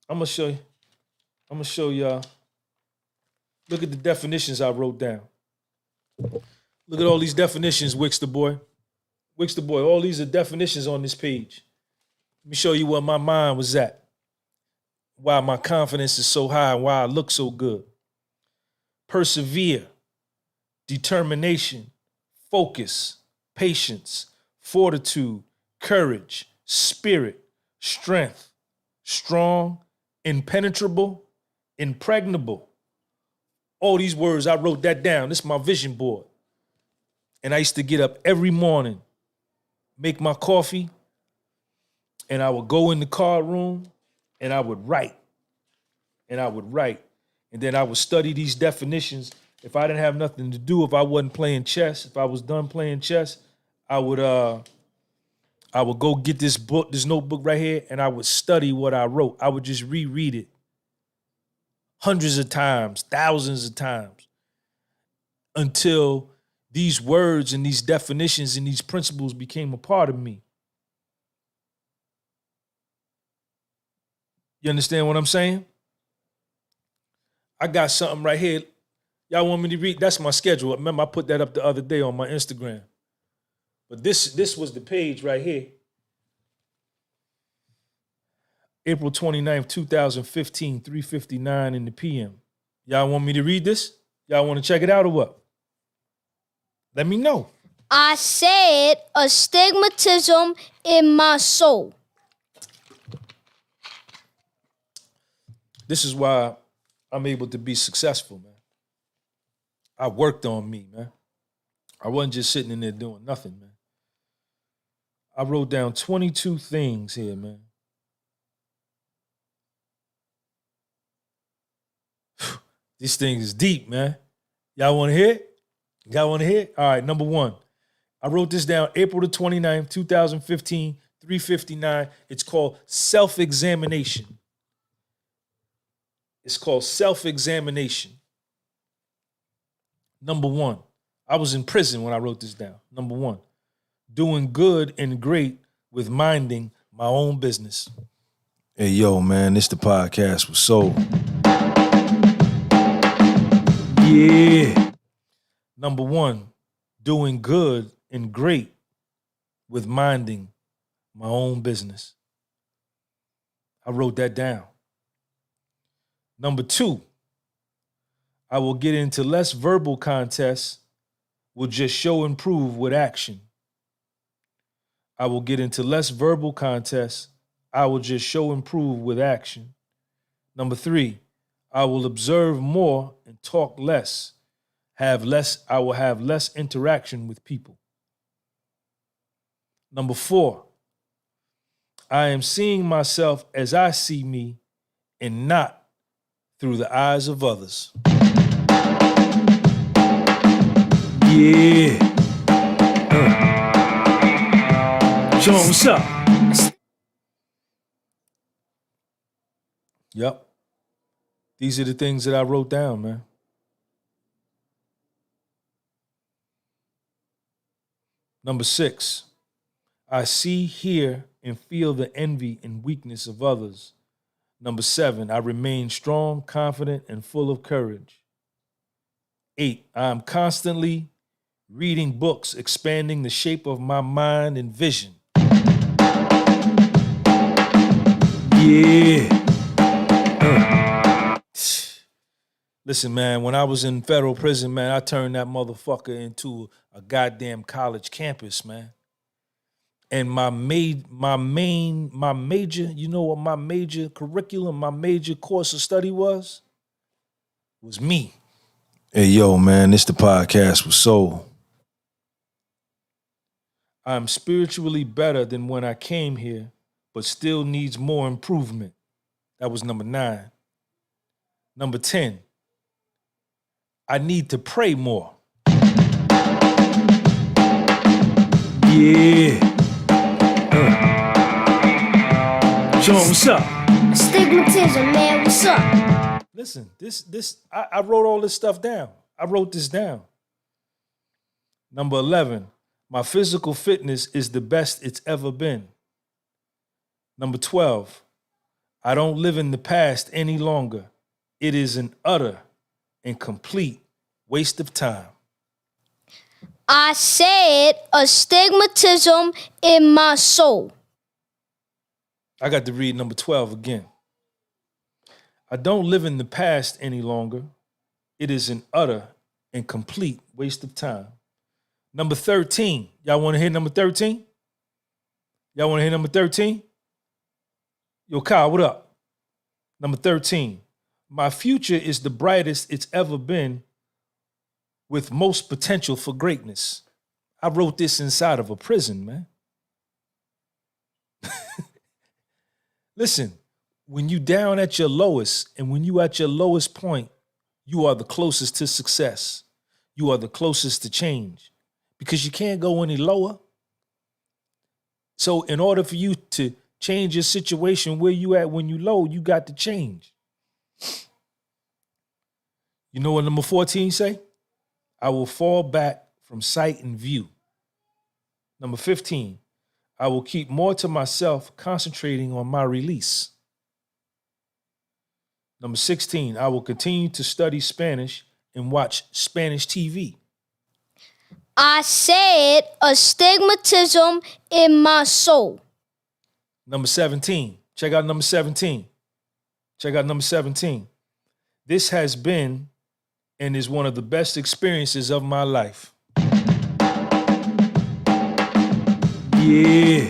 I'm gonna show you. I'm gonna show y'all. Look at the definitions I wrote down. Look at all these definitions, Wixter boy. Wixter boy, all these are definitions on this page. Let me show you where my mind was at. Why my confidence is so high and why I look so good. Persevere, determination, focus, patience, fortitude, courage, spirit, strength, strong, impenetrable, impregnable. All these words, I wrote that down. This is my vision board. And I used to get up every morning, make my coffee, and I would go in the car room and I would write. And I would write. And then I would study these definitions. If I didn't have nothing to do, if I wasn't playing chess, if I was done playing chess, I would go get this book, this notebook right here, and I would study what I wrote. I would just reread it hundreds of times, thousands of times, until these words and these definitions and these principles became a part of me. You understand what I'm saying? I got something right here. Y'all want me to read? That's my schedule. Remember, I put that up the other day on my Instagram. But this was the page right here. April 29th, 2015, 3:59 in the PM. Y'all want me to read this? Y'all want to check it out or what? Let me know. I said astigmatism in my soul. This is why I'm able to be successful, man. I worked on me, man. I wasn't just sitting in there doing nothing, man. I wrote down 22 things here, man. This thing is deep, man. Y'all want to hear it? Y'all want to hear it? All right, number one. I wrote this down April the 29th, 2015, 3:59. It's called self-examination. It's called self-examination. Number one. I was in prison when I wrote this down. Number one. Doing good and great with minding my own business. Hey, yo, man, this the podcast with Soul. Yeah. Number one, doing good and great with minding my own business. I wrote that down. Number 2, I will get into less verbal contests, will just show and prove with action. I will get into less verbal contests, I will just show and prove with action. Number 3, I will observe more and talk less. I will have less interaction with people. Number 4, I am seeing myself as I see me and not through the eyes of others. Yeah. Show 'em what's up. Yep. These are the things that I wrote down, man. Number 6, I see, hear, and feel the envy and weakness of others. Number 7, I remain strong, confident, and full of courage. 8, I am constantly reading books, expanding the shape of my mind and vision. Yeah. Listen, man, when I was in federal prison, man, I turned that motherfucker into a goddamn college campus, man. And my major, you know what my major curriculum, my major course of study was? Was me. Hey, yo, man, this the podcast with Soul. I'm spiritually better than when I came here, but still needs more improvement. That was number 9. Number 10, I need to pray more. Yeah. Show 'em what's up. Astigmatism, man, what's up? Listen, I wrote all this stuff down. I wrote this down. Number 11, my physical fitness is the best it's ever been. Number 12, I don't live in the past any longer. It is an utter and complete waste of time. I said astigmatism in my soul. I got to read number 12 again. I don't live in the past any longer. It is an utter and complete waste of time. Number 13. Y'all want to hear number 13? Y'all want to hear number 13? Yo, Kyle, what up? Number 13. My future is the brightest it's ever been, with most potential for greatness. I wrote this inside of a prison, man. Listen, when you down at your lowest and when you at your lowest point, you are the closest to success. You are the closest to change because you can't go any lower. So in order for you to change your situation where you at when you low, you got to change. You know what number 14 say? I will fall back from sight and view. Number 15, I will keep more to myself, concentrating on my release. Number 16, I will continue to study Spanish and watch Spanish TV. I said astigmatism in my soul. Number 17, check out number 17. Check out number 17. This has been and is one of the best experiences of my life. Yeah.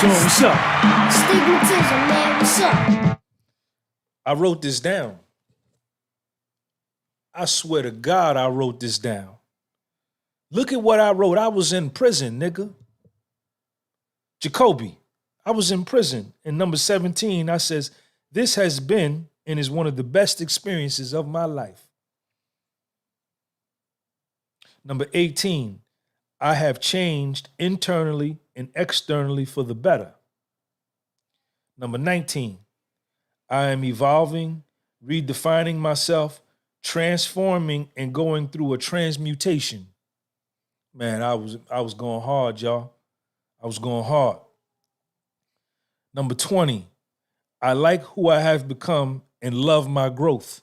Show 'em what's up. Astigmatism, man, what's up? I wrote this down. I swear to God, I wrote this down. Look at what I wrote. I was in prison, nigga. Jacoby, I was in prison. In number 17, I says, this has been and is one of the best experiences of my life. Number 18, I have changed internally and externally for the better. Number 19, I am evolving, redefining myself, transforming, and going through a transmutation. Man, I was going hard, y'all. I was going hard. Number 20, I like who I have become and love my growth.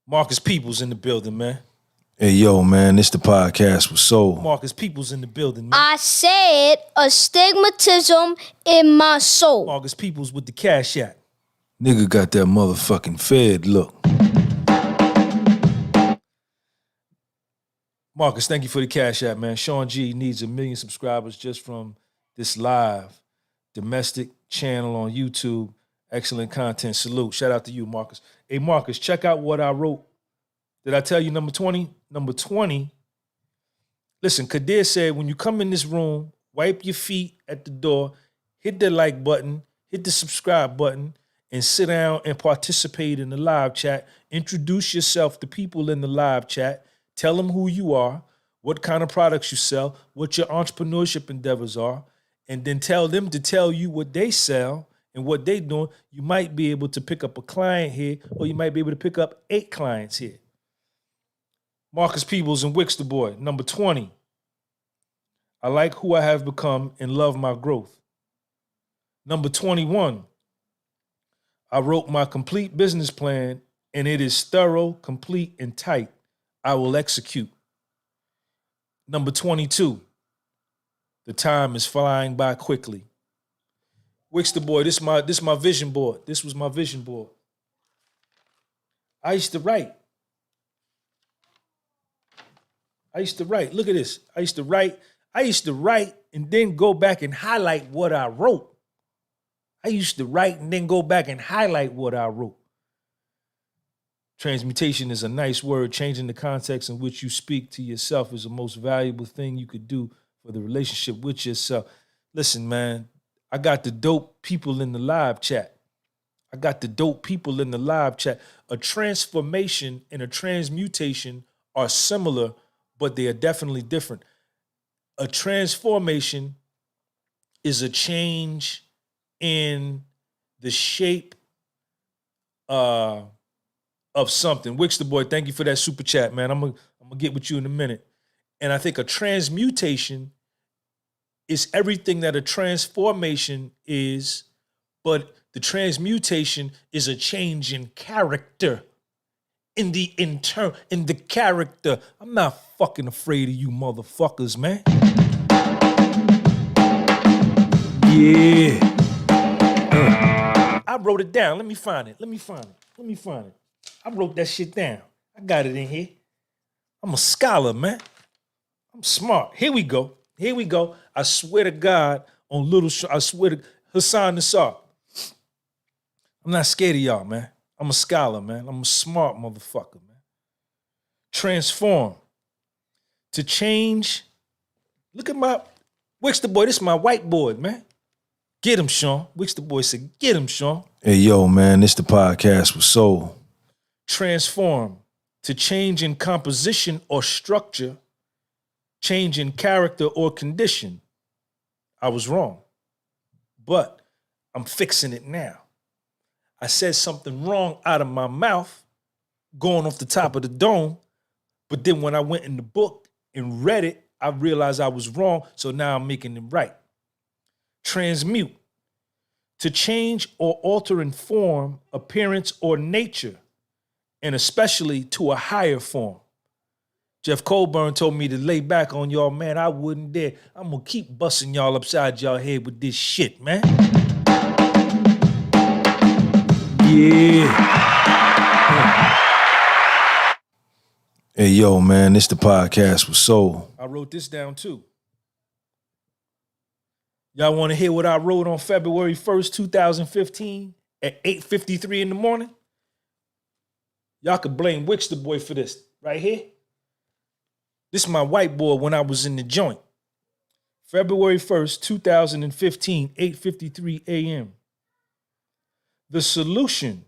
Marcus Peoples in the building, man. Hey, yo, man, this the podcast with Soul. Marcus Peoples in the building, man. I said astigmatism in my soul. Marcus Peoples with the Cash App. Nigga got that motherfucking Fed look. Marcus, thank you for the Cash App, man. Sean G needs 1 million subscribers just from this live domestic channel on YouTube. Excellent content. Salute. Shout out to you, Marcus. Hey, Marcus, check out what I wrote. Did I tell you number 20? Number 20. Listen, Kadir said, when you come in this room, wipe your feet at the door, hit the like button, hit the subscribe button, and sit down and participate in the live chat. Introduce yourself to people in the live chat. Tell them who you are, what kind of products you sell, what your entrepreneurship endeavors are, and then tell them to tell you what they sell and what they're doing. You might be able to pick up a client here, or you might be able to pick up 8 clients here. Marcus Peebles and Wix the Boy. Number 20. I like who I have become and love my growth. Number 21. I wrote my complete business plan and it is thorough, complete, and tight. I will execute. Number 22. The time is flying by quickly. Wix the Boy, this my vision board. This was my vision board. I used to write. Look at this. I used to write and then go back and highlight what I wrote. Transmutation is a nice word. Changing the context in which you speak to yourself is the most valuable thing you could do for the relationship with yourself. Listen, man, I got the dope people in the live chat. A transformation and a transmutation are similar, but they are definitely different. A transformation is a change in the shape of something. Wix the Boy, thank you for that super chat, man. I'm gonna get with you in a minute. And I think a transmutation is everything that a transformation is, but the transmutation is a change in character. In the character. I'm not fucking afraid of you motherfuckers, man. Yeah. I wrote it down. Let me find it. I wrote that shit down. I got it in here. I'm a scholar, man. I'm smart. Here we go. I swear to God I swear to Hassan Nassar. I'm not scared of y'all, man. I'm a scholar, man. I'm a smart motherfucker, man. Transform. To change. Look at my Wix the Boy. This is my whiteboard, man. Get him, Sean. Wix the Boy said, get him, Sean. Hey, yo, man, this the podcast with Soul. Transform. To change in composition or structure. Change in character or condition. I was wrong. But I'm fixing it now. I said something wrong out of my mouth, going off the top of the dome, but then when I went in the book and read it, I realized I was wrong, so now I'm making it right. Transmute. To change or alter in form, appearance, or nature, and especially to a higher form. Jeff Colburn told me to lay back on y'all, man. I wouldn't dare. I'm gonna keep busting y'all upside y'all head with this shit, man. Yeah. Hey, yo, man, this the podcast with Soul. I wrote this down too. Y'all want to hear what I wrote on February 1st, 2015 at 8:53 in the morning? Y'all could blame Wix the Boy for this right here. This is my whiteboard when I was in the joint. February 1st, 2015, 8:53 a.m. The solution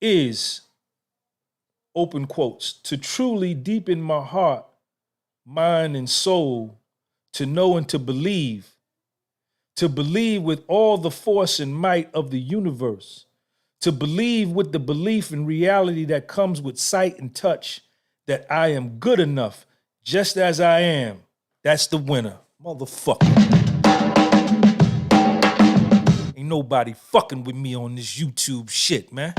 is, open quotes, to truly deepen my heart, mind, and soul, to know and to believe with all the force and might of the universe, to believe with the belief and reality that comes with sight and touch, that I am good enough just as I am. That's the winner, motherfucker. Ain't nobody fucking with me on this YouTube shit, man.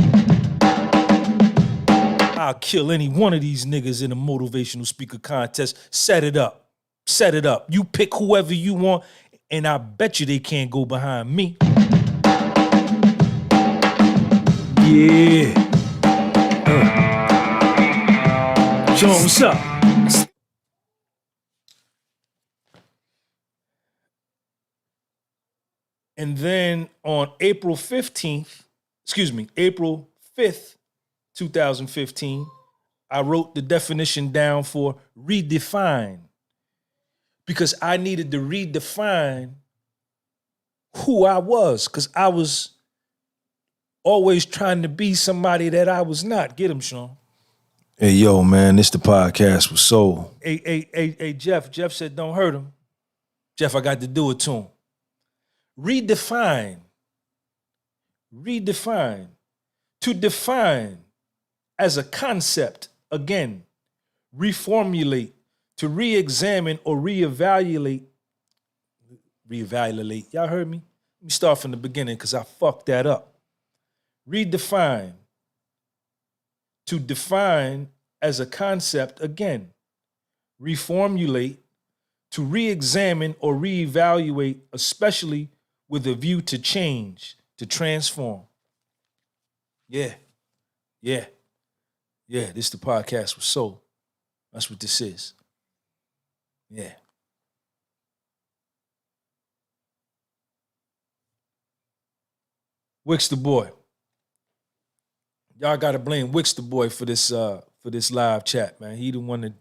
I'll kill any one of these niggas in a motivational speaker contest. Set it up. Set it up. You pick whoever you want, and I bet you they can't go behind me. Yeah. Sean, what's up? And then on April 5th, 2015, I wrote the definition down for redefine, because I needed to redefine who I was, because I was always trying to be somebody that I was not. Get him, Sean. Hey, yo, man, this the podcast with Soul. Hey, Jeff. Jeff said, don't hurt him. Jeff, I got to do it to him. Redefine. Redefine. To define as a concept, again, reformulate, to re-examine or reevaluate. Reevaluate. Y'all heard me? Let me start from the beginning because I fucked that up. Redefine. To define as a concept, again, reformulate, to re-examine or reevaluate, especially with a view to change, to transform. Yeah. This is the podcast with Soul. That's what this is. Yeah. Wix the boy. Y'all gotta blame Wix the boy for this live chat, man. He the one that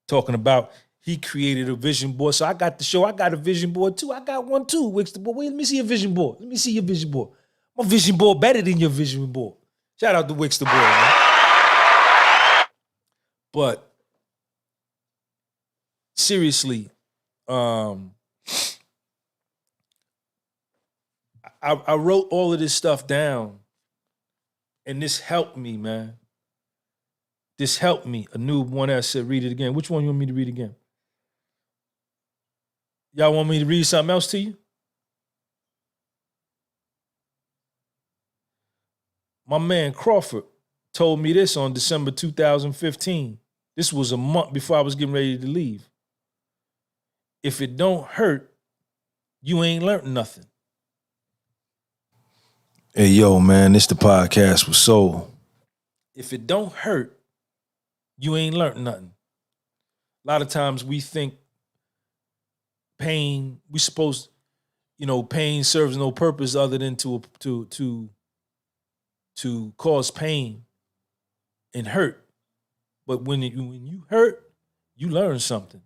talking about he created a vision board. So I got the show. I got a vision board too. I got one too, Wix the boy. Wait, let me see your vision board. Let me see your vision board. My vision board better than your vision board. Shout out to Wix the boy, man. But seriously, I wrote all of this stuff down, and this helped me, man. This helped me. A new one that said, read it again. Which one you want me to read again? Y'all want me to read something else to you? My man Crawford told me this on December 2015. This was a month before I was getting ready to leave. If it don't hurt, you ain't learned nothing. Hey, yo, man, this the podcast with Soul. If it don't hurt, you ain't learned nothing. A lot of times we think pain, pain serves no purpose other than to cause pain and hurt. But when you hurt, you learn something.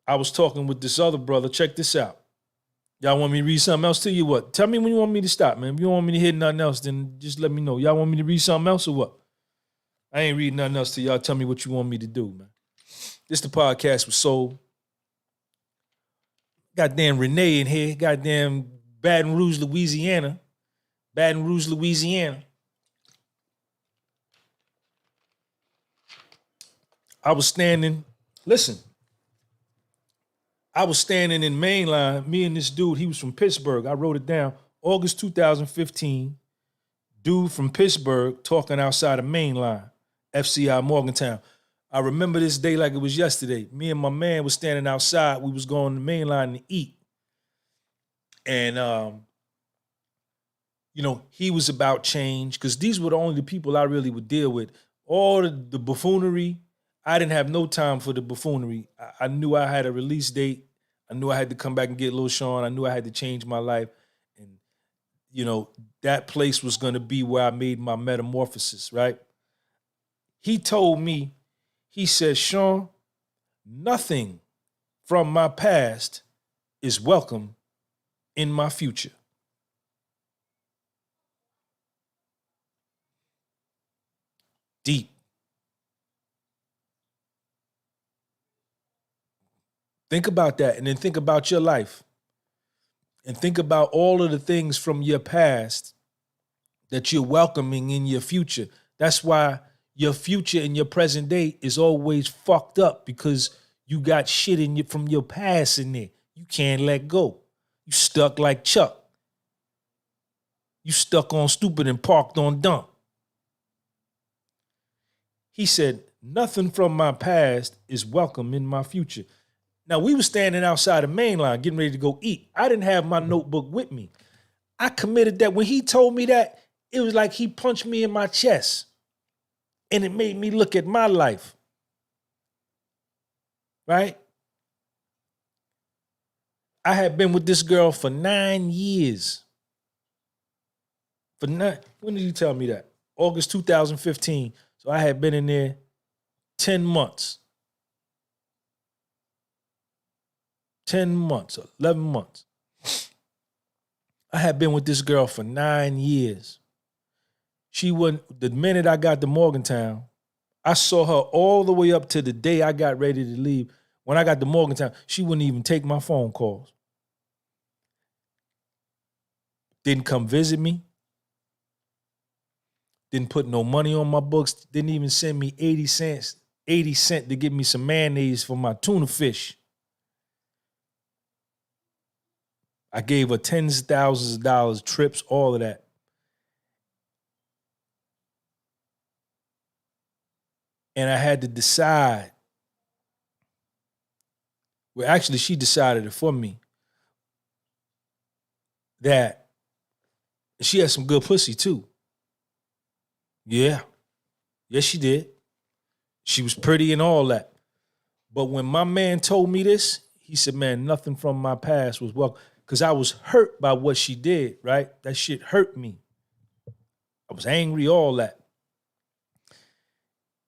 I was talking with this other brother. Check this out. Y'all want me to read something else to you? What? Tell me when you want me to stop, man. If you don't want me to hit nothing else, then just let me know. Y'all want me to read something else or what? I ain't reading nothing else to y'all. Tell me what you want me to do, man. This the podcast with Soul. Goddamn Renee in here. Goddamn Baton Rouge, Louisiana. Baton Rouge, Louisiana. I was standing in Mainline, me and this dude, he was from Pittsburgh. I wrote it down. August 2015, dude from Pittsburgh talking outside of Mainline, FCI Morgantown. I remember this day like it was yesterday. Me and my man was standing outside. We was going to Mainline to eat. And, he was about change because these were the only people I really would deal with. All the buffoonery, I didn't have no time for the buffoonery. I knew I had a release date. I knew I had to come back and get Lil Sean. I knew I had to change my life. And, that place was going to be where I made my metamorphosis, right? He told me, he said, Sean, nothing from my past is welcome in my future. Deep. Think about that, and then think about your life. And think about all of the things from your past that you're welcoming in your future. That's why your future and your present day is always fucked up, because you got shit from your past in there. You can't let go. You stuck like Chuck. You stuck on stupid and parked on dumb. He said, nothing from my past is welcome in my future. Now, we were standing outside the main line getting ready to go eat. I didn't have my notebook with me. I committed that. When he told me that, it was like he punched me in my chest. And it made me look at my life. Right? I had been with this girl for 9 years. When did you tell me that? August 2015. So I had been in there 10 months. 10 months, 11 months. I had been with this girl for 9 years. She wouldn't, the minute I got to Morgantown, I saw her all the way up to the day I got ready to leave. When I got to Morgantown, she wouldn't even take my phone calls. Didn't come visit me. Didn't put no money on my books. Didn't even send me 80 cents to get me some mayonnaise for my tuna fish. I gave her tens of thousands of dollars, trips, all of that. And I had to decide. Well, actually, she decided it for me. That she had some good pussy too. Yeah. Yes, she did. She was pretty and all that. But when my man told me this, he said, man, nothing from my past was welcome. Because I was hurt by what she did, right? That shit hurt me. I was angry, all that.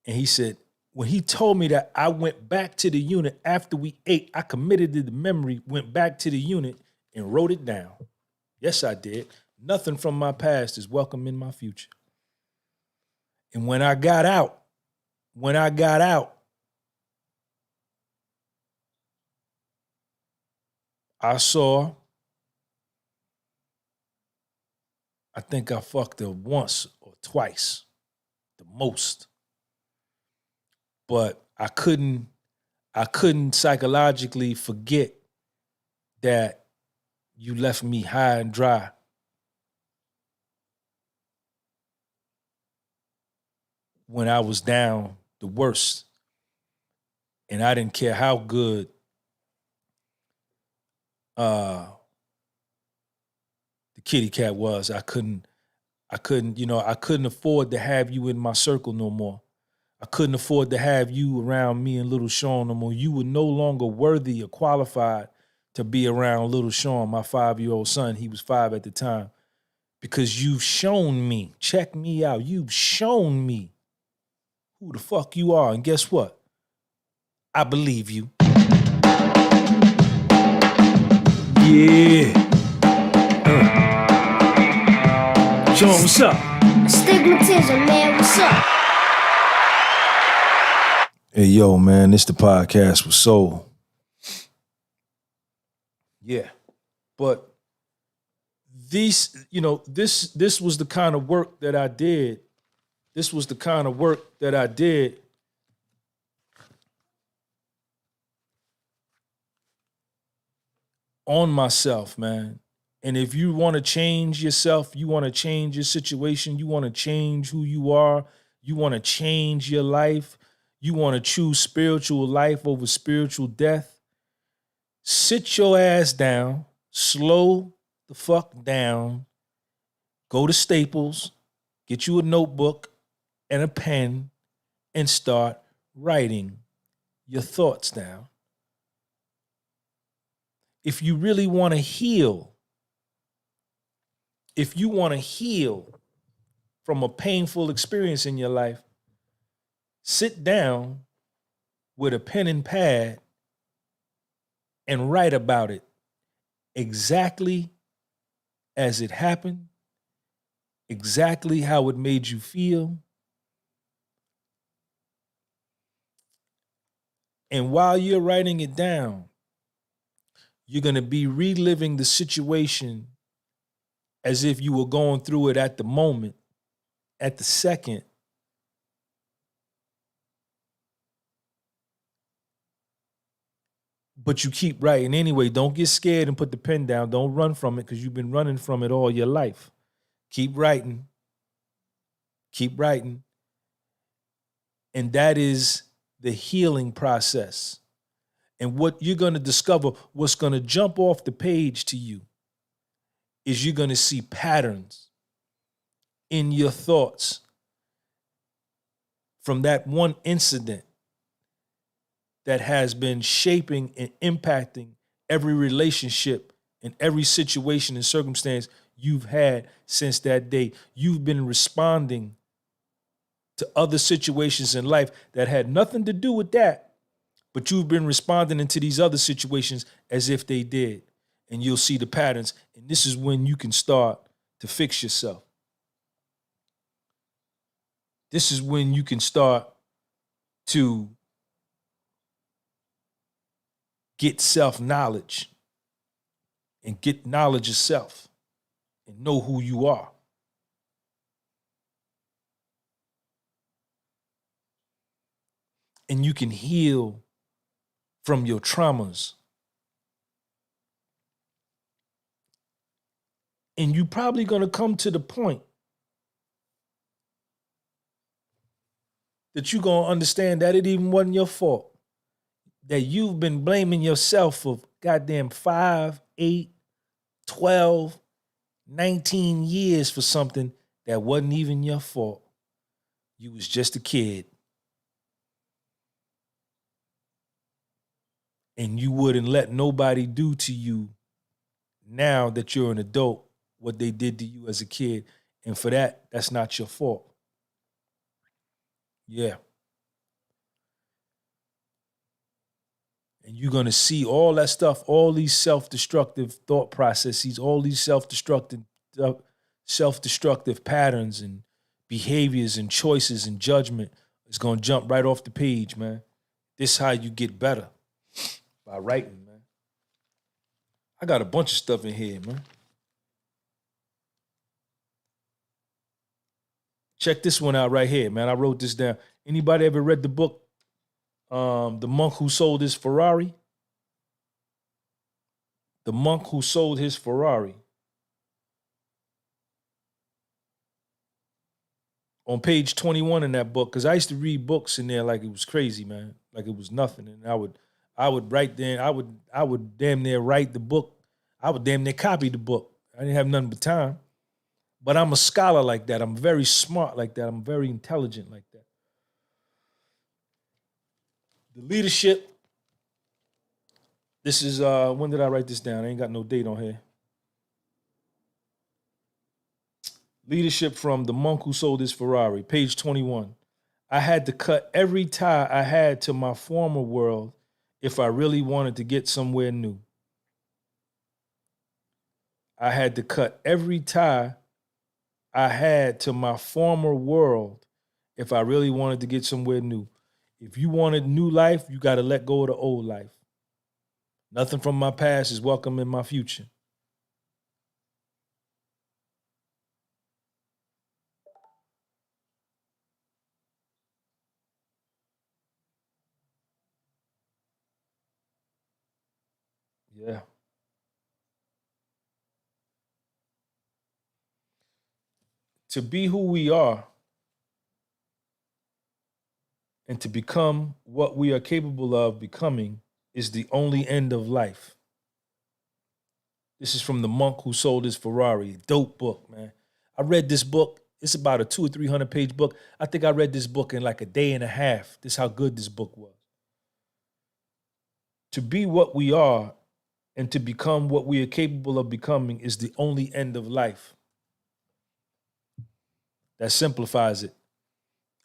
And he said, when he told me that, I went back to the unit after we ate. I committed to the memory, went back to the unit and wrote it down. Yes, I did. Nothing from my past is welcome in my future. And when I got out, I saw, I think I fucked her once or twice, the most. But I couldn't psychologically forget that you left me high and dry. When I was down the worst. And I didn't care how good the kitty cat was. I couldn't afford to have you in my circle no more. I couldn't afford to have you around me and Little Sean no more. You were no longer worthy or qualified to be around Little Sean, my 5-year-old son. He was 5 at the time. Because you've shown me, check me out, you've shown me who the fuck you are. And guess what? I believe you. Yeah. Sean, what's up? Stigmatism, man, what's up? Hey, yo, man, this the podcast with Soul. Yeah. But this was the kind of work that I did. This was the kind of work that I did on myself, man. And if you want to change yourself, you want to change your situation, you want to change who you are, you want to change your life, you want to choose spiritual life over spiritual death, sit your ass down, slow the fuck down, go to Staples, get you a notebook and a pen, and start writing your thoughts down. If you really want to heal, if you want to heal from a painful experience in your life, sit down with a pen and pad and write about it exactly as it happened, exactly how it made you feel. And while you're writing it down, you're going to be reliving the situation as if you were going through it at the moment, at the second. But you keep writing anyway. Don't get scared and put the pen down. Don't run from it because you've been running from it all your life. Keep writing. Keep writing. And that is the healing process. And what you're going to discover, what's going to jump off the page to you, is you're going to see patterns in your thoughts from that one incident that has been shaping and impacting every relationship and every situation and circumstance you've had since that day. You've been responding to other situations in life that had nothing to do with that, but you've been responding into these other situations as if they did. And you'll see the patterns. And this is when you can start to fix yourself. This is when you can start to get self-knowledge and get knowledge of self and know who you are. And you can heal from your traumas. And you're probably going to come to the point that you're going to understand that it even wasn't your fault. That you've been blaming yourself for goddamn 5, 8, 12, 19 years for something that wasn't even your fault. You was just a kid. And you wouldn't let nobody do to you now that you're an adult what they did to you as a kid. And for that, that's not your fault. Yeah. And you're going to see all that stuff, all these self-destructive thought processes, all these self-destructive patterns and behaviors and choices and judgment is going to jump right off the page, man. This is how you get better, by writing, man. I got a bunch of stuff in here, man. Check this one out right here, man. I wrote this down. Anybody ever read the book, The Monk Who Sold His Ferrari? The Monk Who Sold His Ferrari. On page 21 in that book, because I used to read books in there like it was crazy, man. Like it was nothing. And I would write then, I would damn near write the book. I would damn near copy the book. I didn't have nothing but time. But I'm a scholar like that. I'm very smart like that. I'm very intelligent like that. The leadership. This is, when did I write this down? I ain't got no date on here. Leadership from The Monk Who Sold His Ferrari, page 21. I had to cut every tie I had to my former world if I really wanted to get somewhere new. I had to cut every tie I had to my former world if I really wanted to get somewhere new. If you wanted new life, you got to let go of the old life. Nothing from my past is welcome in my future. Yeah. To be who we are and to become what we are capable of becoming is the only end of life. This is from The Monk Who Sold His Ferrari. Dope book, man. I read this book. It's about a 200 or 300 page book. I think I read this book in like a day and a half. This is how good this book was. To be what we are and to become what we are capable of becoming is the only end of life. That simplifies it.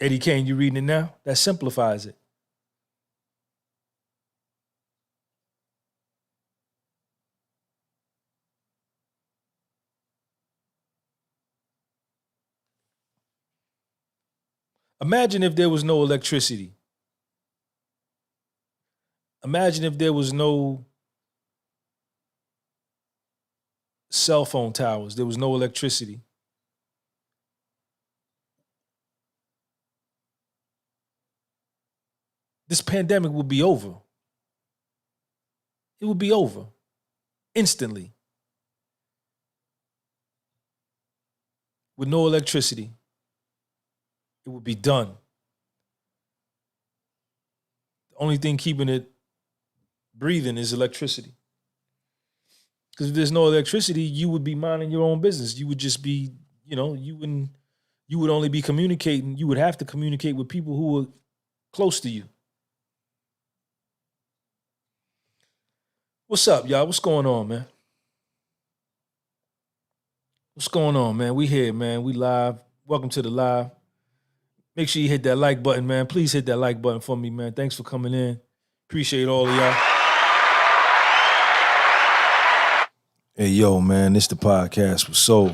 Eddie Kane, you reading it now? That simplifies it. Imagine if there was no electricity. Imagine if there was no cell phone towers. There was no electricity. This pandemic would be over. It would be over instantly. with no electricity, it would be done. The only thing keeping it breathing is electricity. Because if there's no electricity, you would be minding your own business. You would just be, you would only be communicating. You would have to communicate with people who are close to you. What's up, y'all? What's going on, man? What's going on, man? We here, man. We live. Welcome to the live. Make sure you hit that like button, man. Please hit that like button for me, man. Thanks for coming in. Appreciate all of y'all. Hey, yo, man, this the podcast with Soul.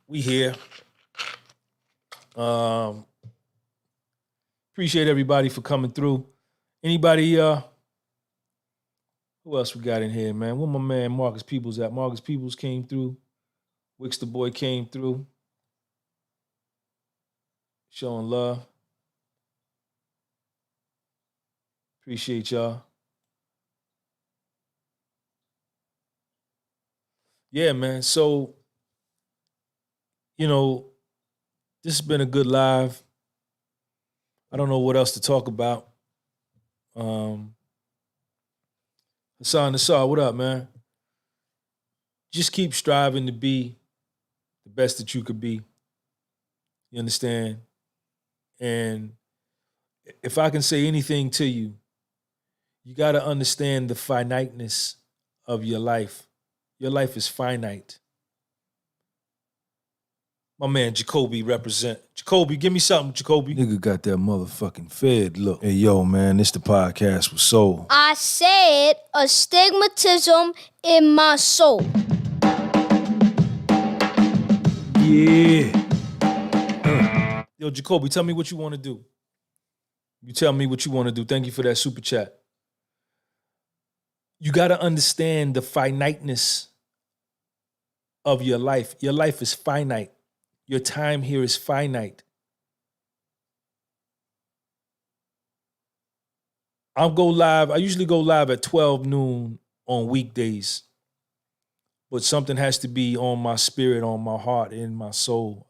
We here. Appreciate everybody for coming through. Anybody, who else we got in here, man? Where my man Marcus Peoples at? Marcus Peoples came through. Wix the Boy came through. Showing love. Appreciate y'all. Yeah, man. So, this has been a good live. I don't know what else to talk about. Hassan Nassar, what up, man? Just keep striving to be the best that you could be. You understand? And if I can say anything to you, you got to understand the finiteness of your life. Your life is finite. My man Jacoby represent. Jacoby, give me something, Jacoby. Nigga got that motherfucking Fed look. Hey, yo, man, this the podcast with Soul. I said astigmatism in my soul. Yeah. Yo, Jacoby, tell me what you want to do. You tell me what you want to do. Thank you for that super chat. You got to understand the finiteness of your life. Your life is finite. Your time here is finite. I usually go live at 12 noon on weekdays. But something has to be on my spirit, on my heart, in my soul.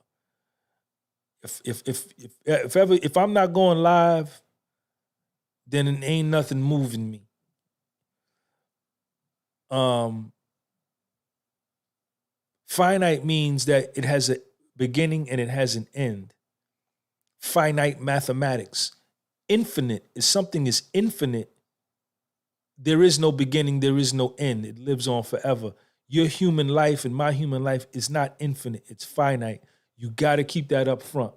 If I'm not going live, then it ain't nothing moving me. Finite means that it has a beginning and it has an end. Finite mathematics. Infinite is something is infinite. There is no beginning, there is no end. It lives on forever. Your human life and my human life is not infinite, it's finite. You got to keep that up front.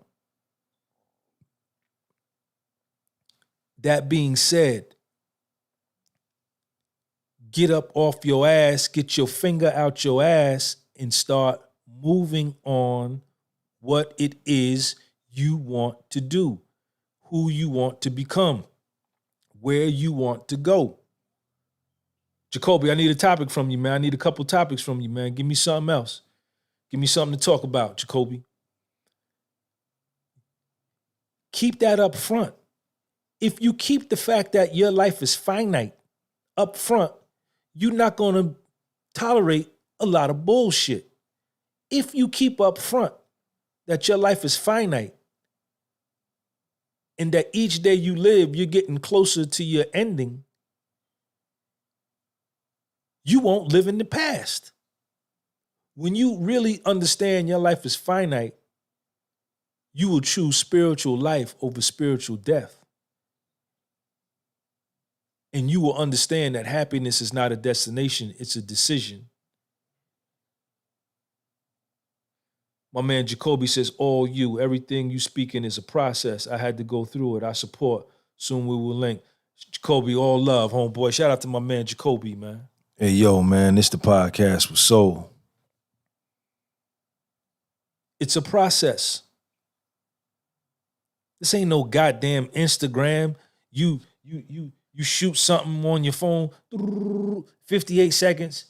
That being said, get up off your ass, get your finger out your ass, and start moving on what it is you want to do, who you want to become, where you want to go. Jacoby, I need a topic from you, man. I need a couple topics from you, man. Give me something else. Give me something to talk about, Jacoby. Keep that up front. If you keep the fact that your life is finite up front, you're not going to tolerate a lot of bullshit. If you keep up front that your life is finite and that each day you live, you're getting closer to your ending, you won't live in the past. When you really understand your life is finite, you will choose spiritual life over spiritual death. And you will understand that happiness is not a destination, it's a decision. My man Jacoby says, all you, everything you speaking is a process. I had to go through it. I support. Soon we will link. Jacoby, all love, homeboy. Shout out to my man Jacoby, man. Hey, yo, man, this the podcast with Soul. It's a process. This ain't no goddamn Instagram. You shoot something on your phone, 58 seconds,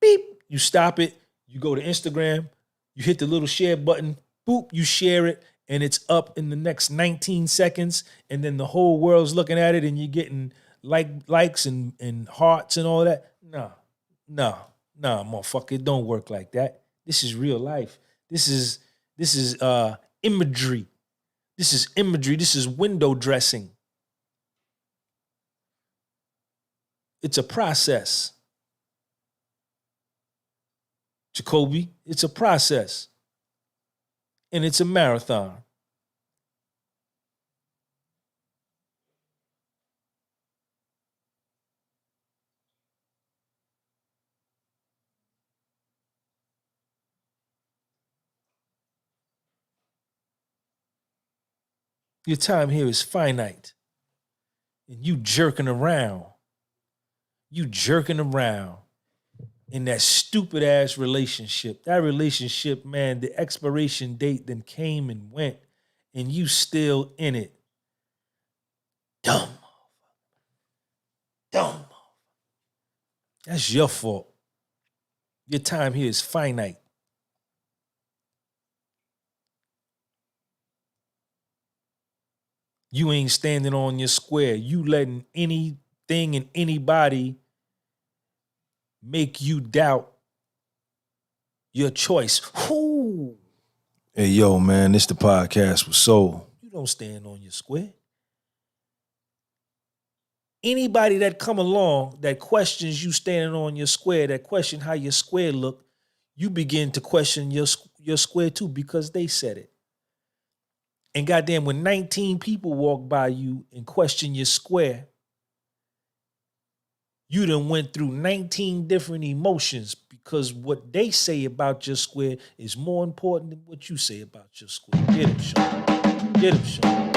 beep, you stop it, you go to Instagram, you hit the little share button, boop, you share it, and it's up in the next 19 seconds, and then the whole world's looking at it, and you're getting likes and hearts and all that. No. Nah, motherfucker, it don't work like that. This is real life. This is imagery. This is imagery. This is window dressing. It's a process. Jacoby, it's a process. And it's a marathon. Your time here is finite. And you jerking around. You jerking around in that stupid ass relationship. That relationship, man, the expiration date then came and went, and you still in it. Dumb. Dumb. That's your fault. Your time here is finite. You ain't standing on your square. You letting anything and anybody make you doubt your choice. Whoo! Hey, yo, man, this the podcast with Soul. You don't stand on your square. Anybody that come along that questions you standing on your square, that question how your square look, you begin to question your square too because they said it. And goddamn, when 19 people walk by you and question your square, you done went through 19 different emotions because what they say about your square is more important than what you say about your square. Get him, Sean. Get him, Sean.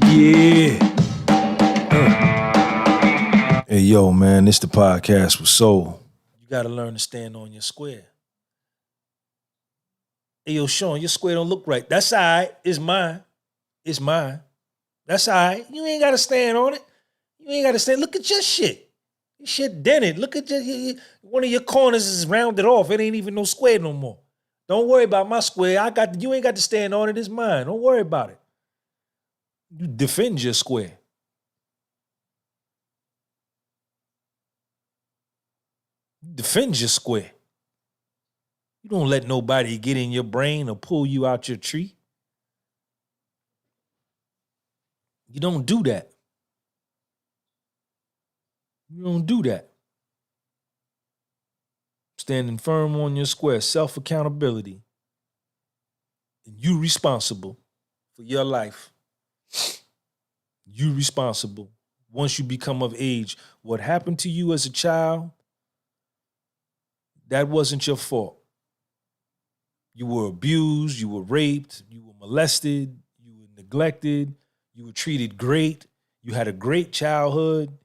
Yeah. Hey, yo, man, this the podcast with Soul. You got to learn to stand on your square. Hey, yo, Sean, your square don't look right. That's all right. It's mine. It's mine. That's all right. You ain't got to stand on it. You ain't got to stand. Look at your shit. Your shit dented. Look at one of your corners is rounded off. It ain't even no square no more. Don't worry about my square. You ain't got to stand on it. It's mine. Don't worry about it. You defend your square. Defend your square. You don't let nobody get in your brain or pull you out your tree. You don't do that. You don't do that. Standing firm on your square, self-accountability. And you responsible for your life. You responsible. Once you become of age, what happened to you as a child, that wasn't your fault. You were abused, you were raped, you were molested, you were neglected, you were treated great, you had a great childhood,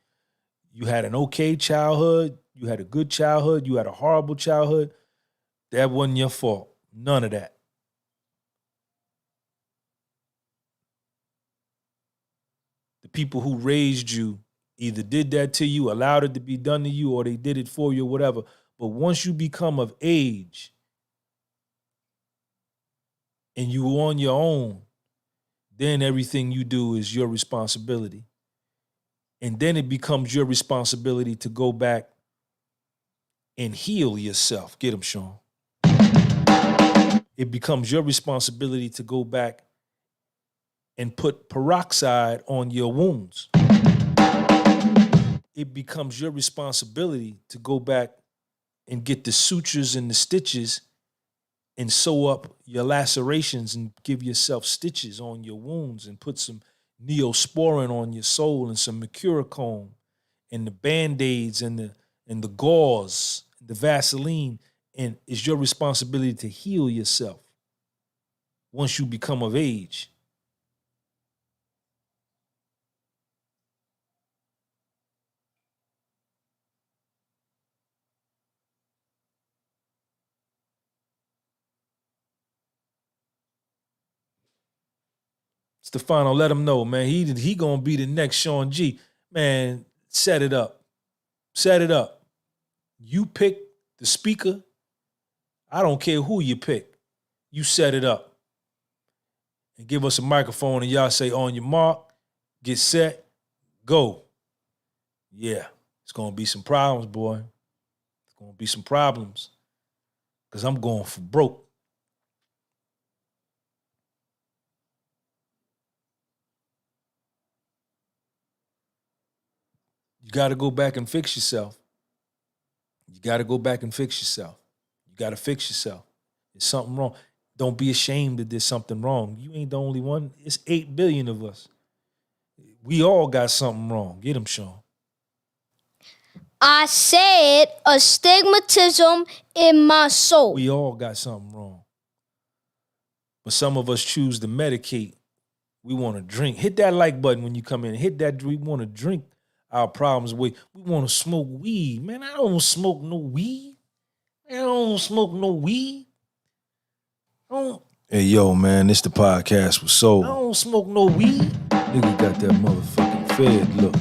you had an okay childhood, you had a good childhood, you had a horrible childhood. That wasn't your fault. None of that. The people who raised you either did that to you, allowed it to be done to you, or they did it for you or whatever. But once you become of age, and you on your own, then everything you do is your responsibility. And then it becomes your responsibility to go back and heal yourself. Get him, Sean. It becomes your responsibility to go back and put peroxide on your wounds. It becomes your responsibility to go back and get the sutures and the stitches and sew up your lacerations and give yourself stitches on your wounds and put some Neosporin on your soul and some Mercurochrome and the Band-Aids and the gauze, the Vaseline. And it's your responsibility to heal yourself once you become of age. Stefano, let him know, man. He gonna be the next Sean G. Man, set it up. Set it up. You pick the speaker. I don't care who you pick. You set it up. And give us a microphone and y'all say on your mark, get set, go. Yeah, it's gonna be some problems, boy. It's Gonna be some problems because I'm going for broke. You got to go back and fix yourself. You got to go back and fix yourself. You got to fix yourself. There's something wrong. Don't be ashamed that there's something wrong. You ain't the only one. It's 8 billion of us. We all got something wrong. Get him, Sean. I said astigmatism in my soul. We all got something wrong. But some of us choose to medicate. We want to drink. Hit that like button when you come in. Hit that. We want to drink our problems away. We want to smoke weed. Man, I don't smoke no weed. I don't smoke no weed. Hey, yo, man, this the podcast with Soul. I don't smoke no weed. Nigga got that motherfucking Fed look.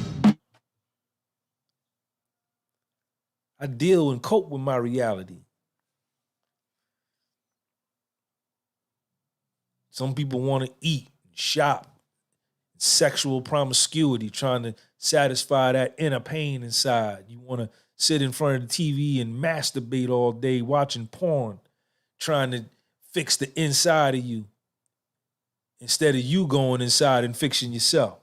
I deal and cope with my reality. Some people want to eat, shop, sexual promiscuity, trying to satisfy that inner pain inside. You want to sit in front of the TV and masturbate all day, watching porn, trying to fix the inside of you instead of you going inside and fixing yourself.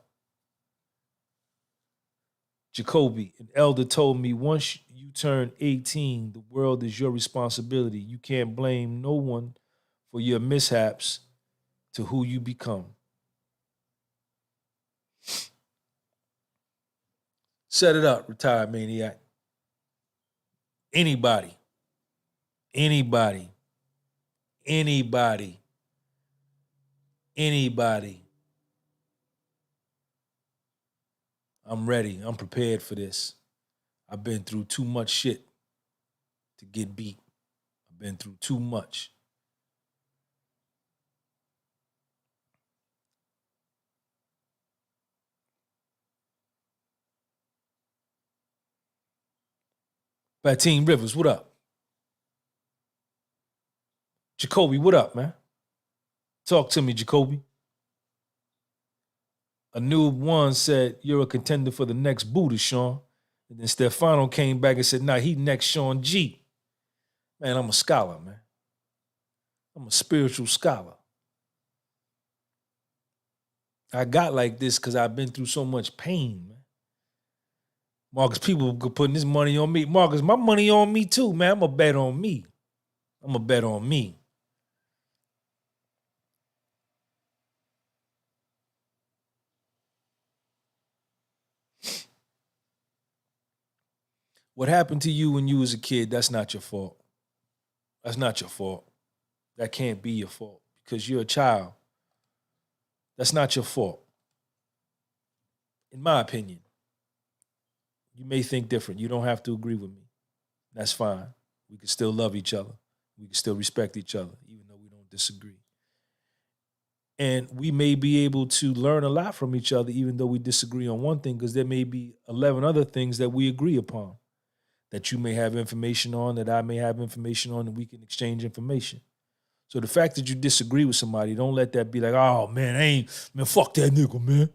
Jacoby, an elder told me, once you turn 18, the world is your responsibility. You can't blame no one for your mishaps to who you become. Set it up, retired maniac. Anybody. I'm ready. I'm prepared for this. I've been through too much shit to get beat. I've been through too much. Batine Rivers, what up? Jacoby, what up, man? Talk to me, Jacoby. A new one said, you're a contender for the next Buddha, Sean. And then Stefano came back and said, nah, he next Sean G. Man, I'm a scholar, man. I'm a spiritual scholar. I got like this because I've been through so much pain, man. Marcus, people putting this money on me. Marcus, my money on me too, man. I'm going to bet on me. I'm going to bet on me. What happened to you when you was a kid, that's not your fault. That's not your fault. That can't be your fault because you're a child. That's not your fault. In my opinion. You may think different. You don't have to agree with me. That's fine. We can still love each other. We can still respect each other, even though we don't disagree. And we may be able to learn a lot from each other, even though we disagree on one thing, because there may be 11 other things that we agree upon, that you may have information on, that I may have information on, and we can exchange information. So the fact that you disagree with somebody, don't let that be like, oh, man, fuck that nigga, man.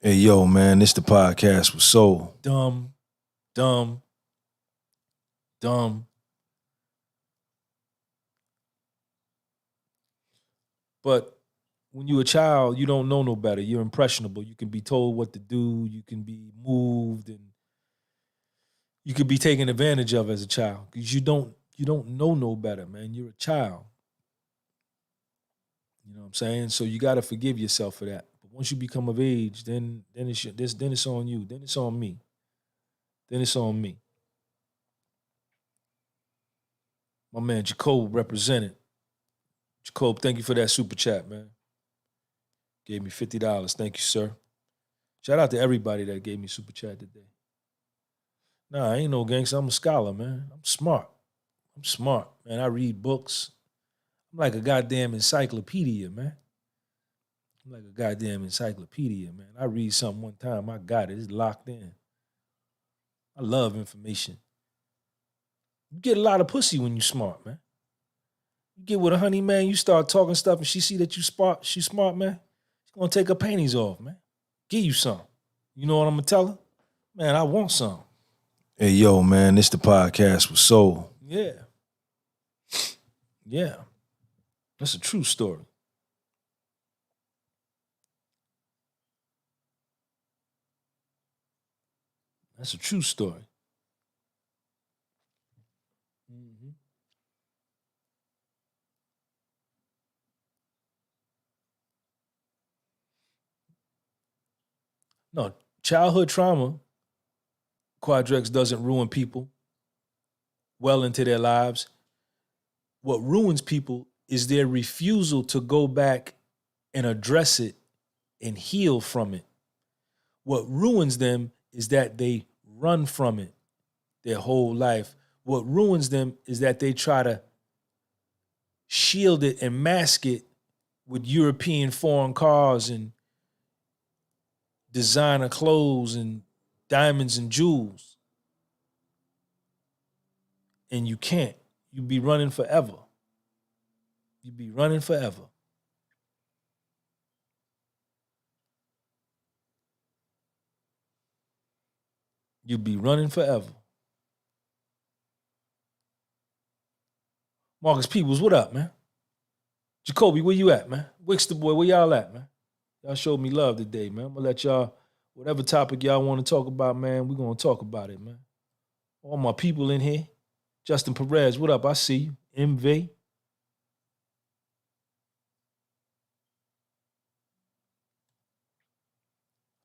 Hey, yo, man, this the podcast with Soul. Dumb. But when you're a child, you don't know no better. You're impressionable. You can be told what to do. You can be moved, and you could be taken advantage of as a child because you don't know no better, man. You're a child. You know what I'm saying? So you got to forgive yourself for that. But once you become of age, then it's on you. Then it's on me. Then it's on me. My man Jacob represented. Jacob, thank you for that super chat, man. Gave me $50. Thank you, sir. Shout out to everybody that gave me super chat today. Nah, I ain't no gangster. I'm a scholar, man. I'm smart, man. I read books. I'm like a goddamn encyclopedia, man. I read something one time, I got it. It's locked in. I love information. You get a lot of pussy when you smart, man. You get with a honey, man, you start talking stuff and she see that she's smart, man. She's gonna take her panties off, man. Give you some. You know what I'm gonna tell her? Man, I want some. Hey, yo, man, this the podcast with Soul. Yeah. Yeah. That's a true story. That's a true story. Mhm. No, childhood trauma, Quadrex, doesn't ruin people well into their lives. What ruins people is their refusal to go back and address it and heal from it. What ruins them is that they run from it their whole life. What ruins them is that they try to shield it and mask it with European foreign cars and designer clothes and diamonds and jewels. And you can't. You'd be running forever. You'd be running forever. You'd be running forever. Marcus Peoples, what up, man? Jacoby, where you at, man? Wickster boy, where y'all at, man? Y'all showed me love today, man. I'm gonna let y'all, whatever topic y'all want to talk about, man, we're gonna talk about it, man. All my people in here. Justin Perez, what up? I see you. MV.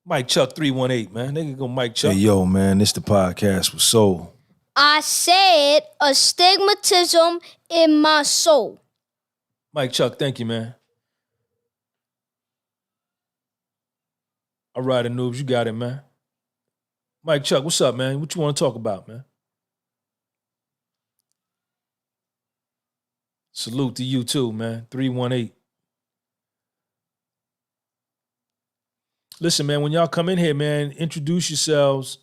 Mike Chuck 318, man. They can go Mike Chuck. Hey, yo, man, this the podcast with Soul. I said astigmatism in my soul. Mike Chuck, thank you, man. All right, Noobs, you got it, man. Mike Chuck, what's up, man? What you want to talk about, man? Salute to you too, man. 318. Listen, man, when y'all come in here, man, introduce yourselves.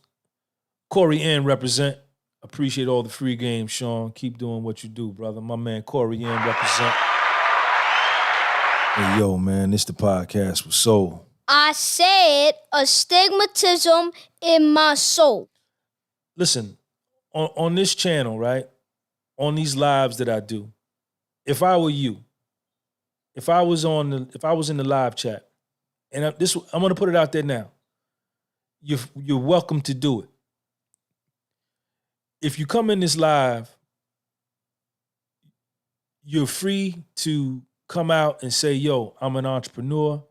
Corey N represent. Appreciate all the free games, Sean. Keep doing what you do, brother. My man Corey N represent. Hey, yo, man, this the podcast with Soul. I said astigmatism in my soul. Listen, on this channel, right? On these lives that I do, if I were you, if I was in the live chat, and I'm gonna put it out there now. You're welcome to do it. If you come in this live, you're free to come out and say, yo, I'm an entrepreneur.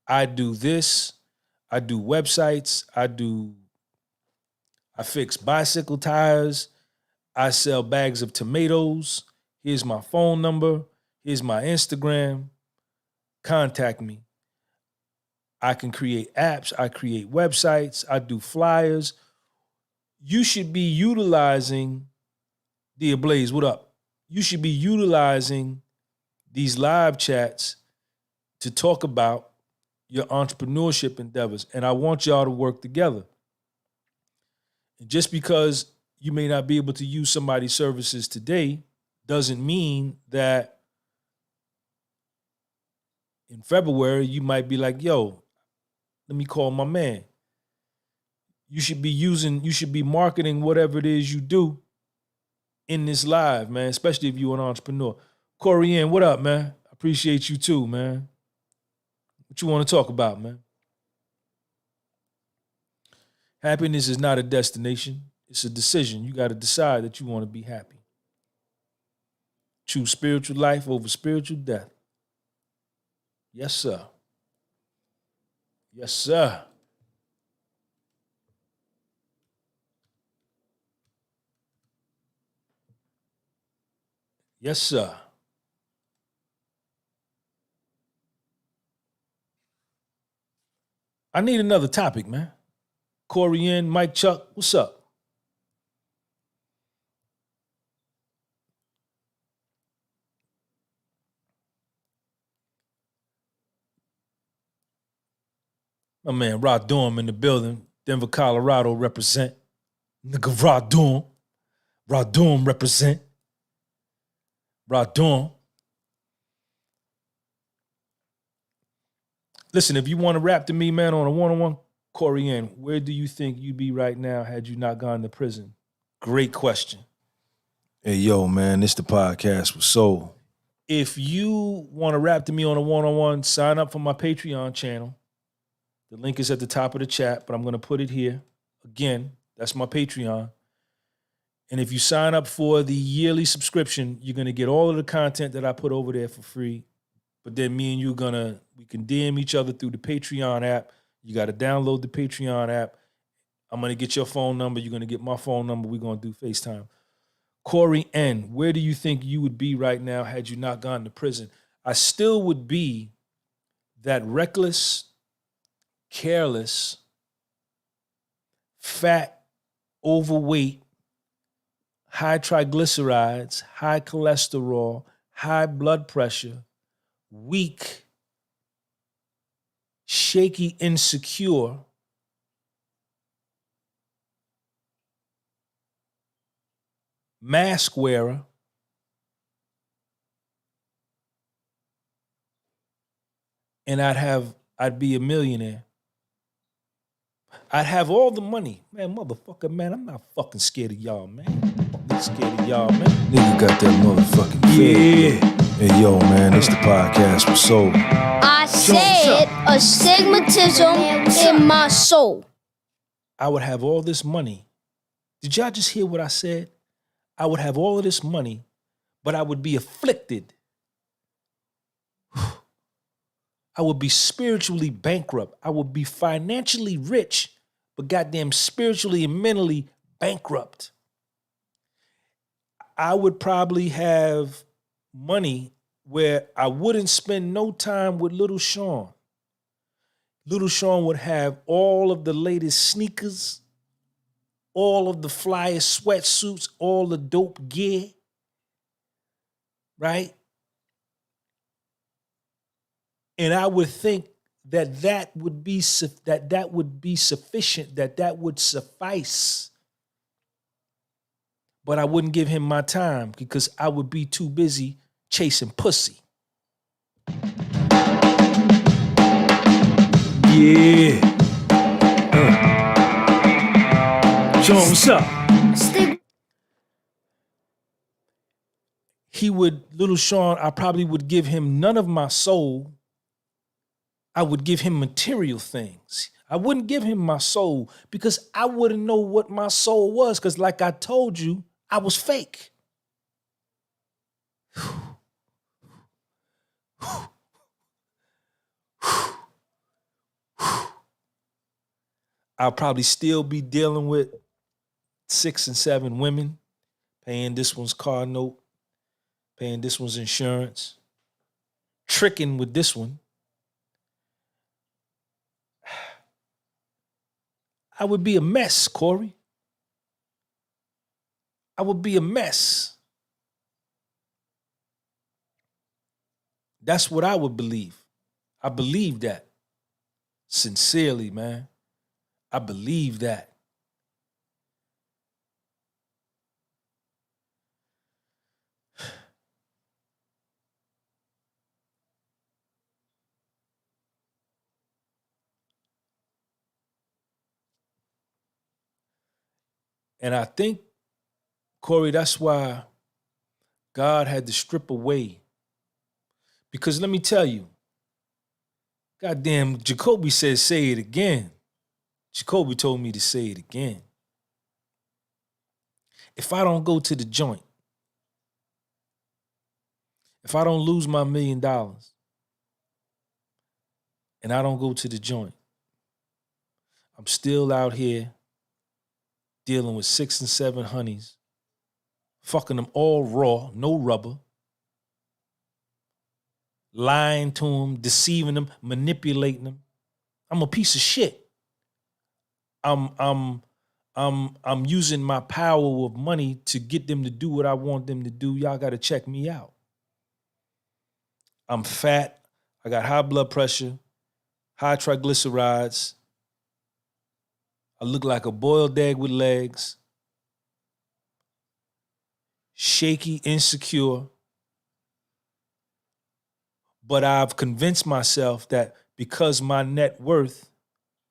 I do this. I do websites. I fix bicycle tires. I sell bags of tomatoes. Here's my phone number. Here's my Instagram. Contact me. I can create apps. I create websites. I do flyers. You should be utilizing, Dear Blaze, what up? You should be utilizing these live chats to talk about your entrepreneurship endeavors. And I want y'all to work together. And just because you may not be able to use somebody's services today doesn't mean that in February you might be like, yo, let me call my man. You should be marketing whatever it is you do in this live, man, especially if you're an entrepreneur. Corey N, what up, man? I appreciate you too, man. What you want to talk about, man? Happiness is not a destination. It's a decision. You got to decide that you want to be happy. Choose spiritual life over spiritual death. Yes, sir. Yes, sir. Yes, sir. I need another topic, man. Corey N, Mike Chuck, what's up? My man Rod Dorm in the building. Denver, Colorado represent. Nigga Rod Dorm. Rod Dorm represent. Rod Dorm. Listen, if you want to rap to me, man, on a one-on-one, Corey N, where do you think you'd be right now had you not gone to prison Great question. Hey, yo, man, this the podcast with Soul. If you want to rap to me on a one-on-one, sign up for my Patreon channel. The link is at the top of the chat, but I'm going to put it here. Again, that's my Patreon. And if you sign up for the yearly subscription, you're going to get all of the content that I put over there for free. But then me and you we can DM each other through the Patreon app. You got to download the Patreon app. I'm going to get your phone number. You're going to get my phone number. We're going to do FaceTime. Corey N., where do you think you would be right now had you not gone to prison? I still would be that reckless, careless, fat, overweight, high triglycerides, high cholesterol, high blood pressure, weak, shaky, insecure, mask wearer, and I'd be a millionaire. I'd have all the money. Man, motherfucker, man, I'm not fucking scared of y'all, man. I'm not scared of y'all, man. Nigga got that motherfucking Yeah. fed. Hey, yo, man, this the podcast with Soul. I said astigmatism in my soul. I would have all this money. Did y'all just hear what I said? I would have all of this money, but I would be afflicted. I would be spiritually bankrupt. I would be financially rich, but goddamn spiritually and mentally bankrupt. I would probably have money where I wouldn't spend no time with Little Sean. Little Sean would have all of the latest sneakers, all of the flyest sweatsuits, all the dope gear, right? And I would think that would be sufficient, that would suffice. But I wouldn't give him my time because I would be too busy chasing pussy. Yeah. Sean, what's up? Little Sean, I probably would give him none of my soul. I would give him material things. I wouldn't give him my soul because I wouldn't know what my soul was because like I told you, I was fake. I'll probably still be dealing with 6 and 7 women, paying this one's car note, paying this one's insurance, tricking with this one. I would be a mess, Corey. I would be a mess. That's what I would believe. I believe that. Sincerely, man. I believe that. And I think, Corey, that's why God had to strip away. Because let me tell you, goddamn, Jacoby says, say it again. Jacoby told me to say it again. If I don't go to the joint, if I don't lose my $1 million and I don't go to the joint, I'm still out here dealing with 6 and 7 honeys, fucking them all raw, no rubber, lying to them, deceiving them, manipulating them. I'm a piece of shit. I'm using my power of money to get them to do what I want them to do. Y'all got to check me out. I'm fat. I got high blood pressure, high triglycerides. I look like a boiled egg with legs. Shaky, insecure. But I've convinced myself that because my net worth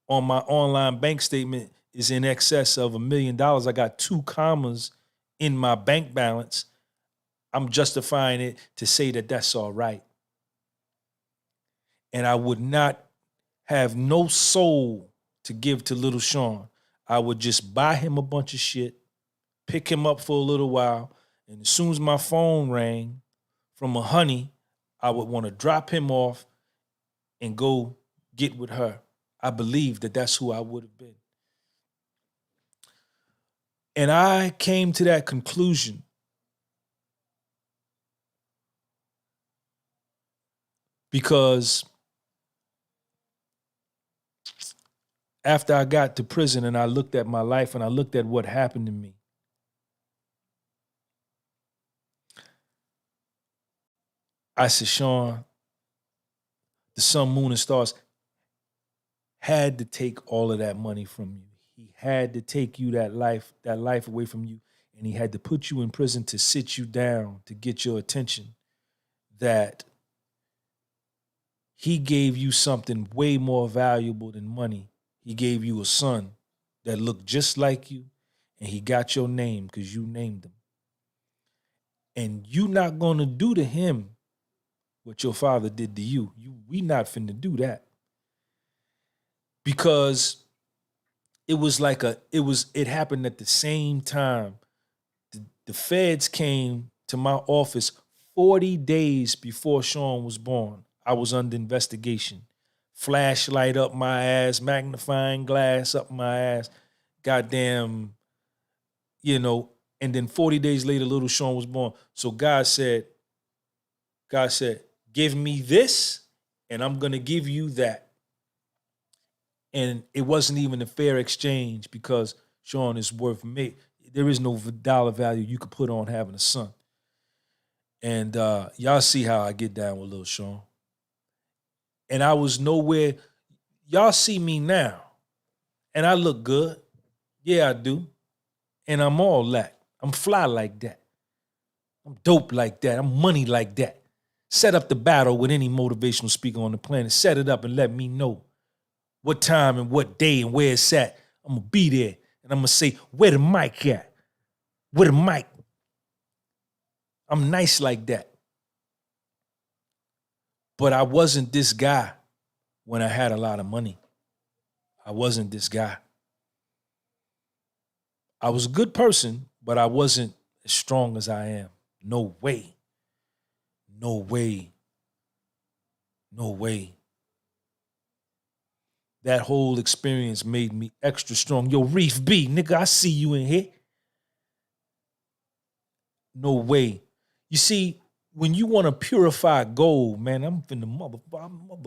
on my online bank statement is in excess of $1 million. I got 2 commas in my bank balance. I'm justifying it to say that that's all right. And I would not have no soul to give to little Sean. I would just buy him a bunch of shit, pick him up for a little while, and as soon as my phone rang from a honey, I would want to drop him off and go get with her. I believe that that's who I would have been. And I came to that conclusion because after I got to prison and I looked at my life and I looked at what happened to me, I said, Sean, the sun, moon, and stars had to take all of that money from you. He had to take you that life away from you. And he had to put you in prison to sit you down, to get your attention, that he gave you something way more valuable than money. He gave you a son that looked just like you, and he got your name because you named him. And you not going to do to him what your father did to you. We not finna do that. Because it happened at the same time. The feds came to my office 40 days before Sean was born. I was under investigation. Flashlight up my ass, magnifying glass up my ass, goddamn, and then 40 days later, little Sean was born. So God said, give me this, and I'm going to give you that. And it wasn't even a fair exchange because Sean is worth me. There is no dollar value you could put on having a son. And y'all see how I get down with little Sean. And I was nowhere. Y'all see me now. And I look good. Yeah, I do. And I'm all that. I'm fly like that. I'm dope like that. I'm money like that. Set up the battle with any motivational speaker on the planet. Set it up and let me know what time and what day and where it's at. I'm going to be there. And I'm going to say, where the mic at? Where the mic? I'm nice like that. But I wasn't this guy when I had a lot of money. I wasn't this guy. I was a good person, but I wasn't as strong as I am. No way. No way. No way. That whole experience made me extra strong. Yo, Reef B, nigga, I see you in here. No way. You see, when you want to purify gold, man, I'm finna mother.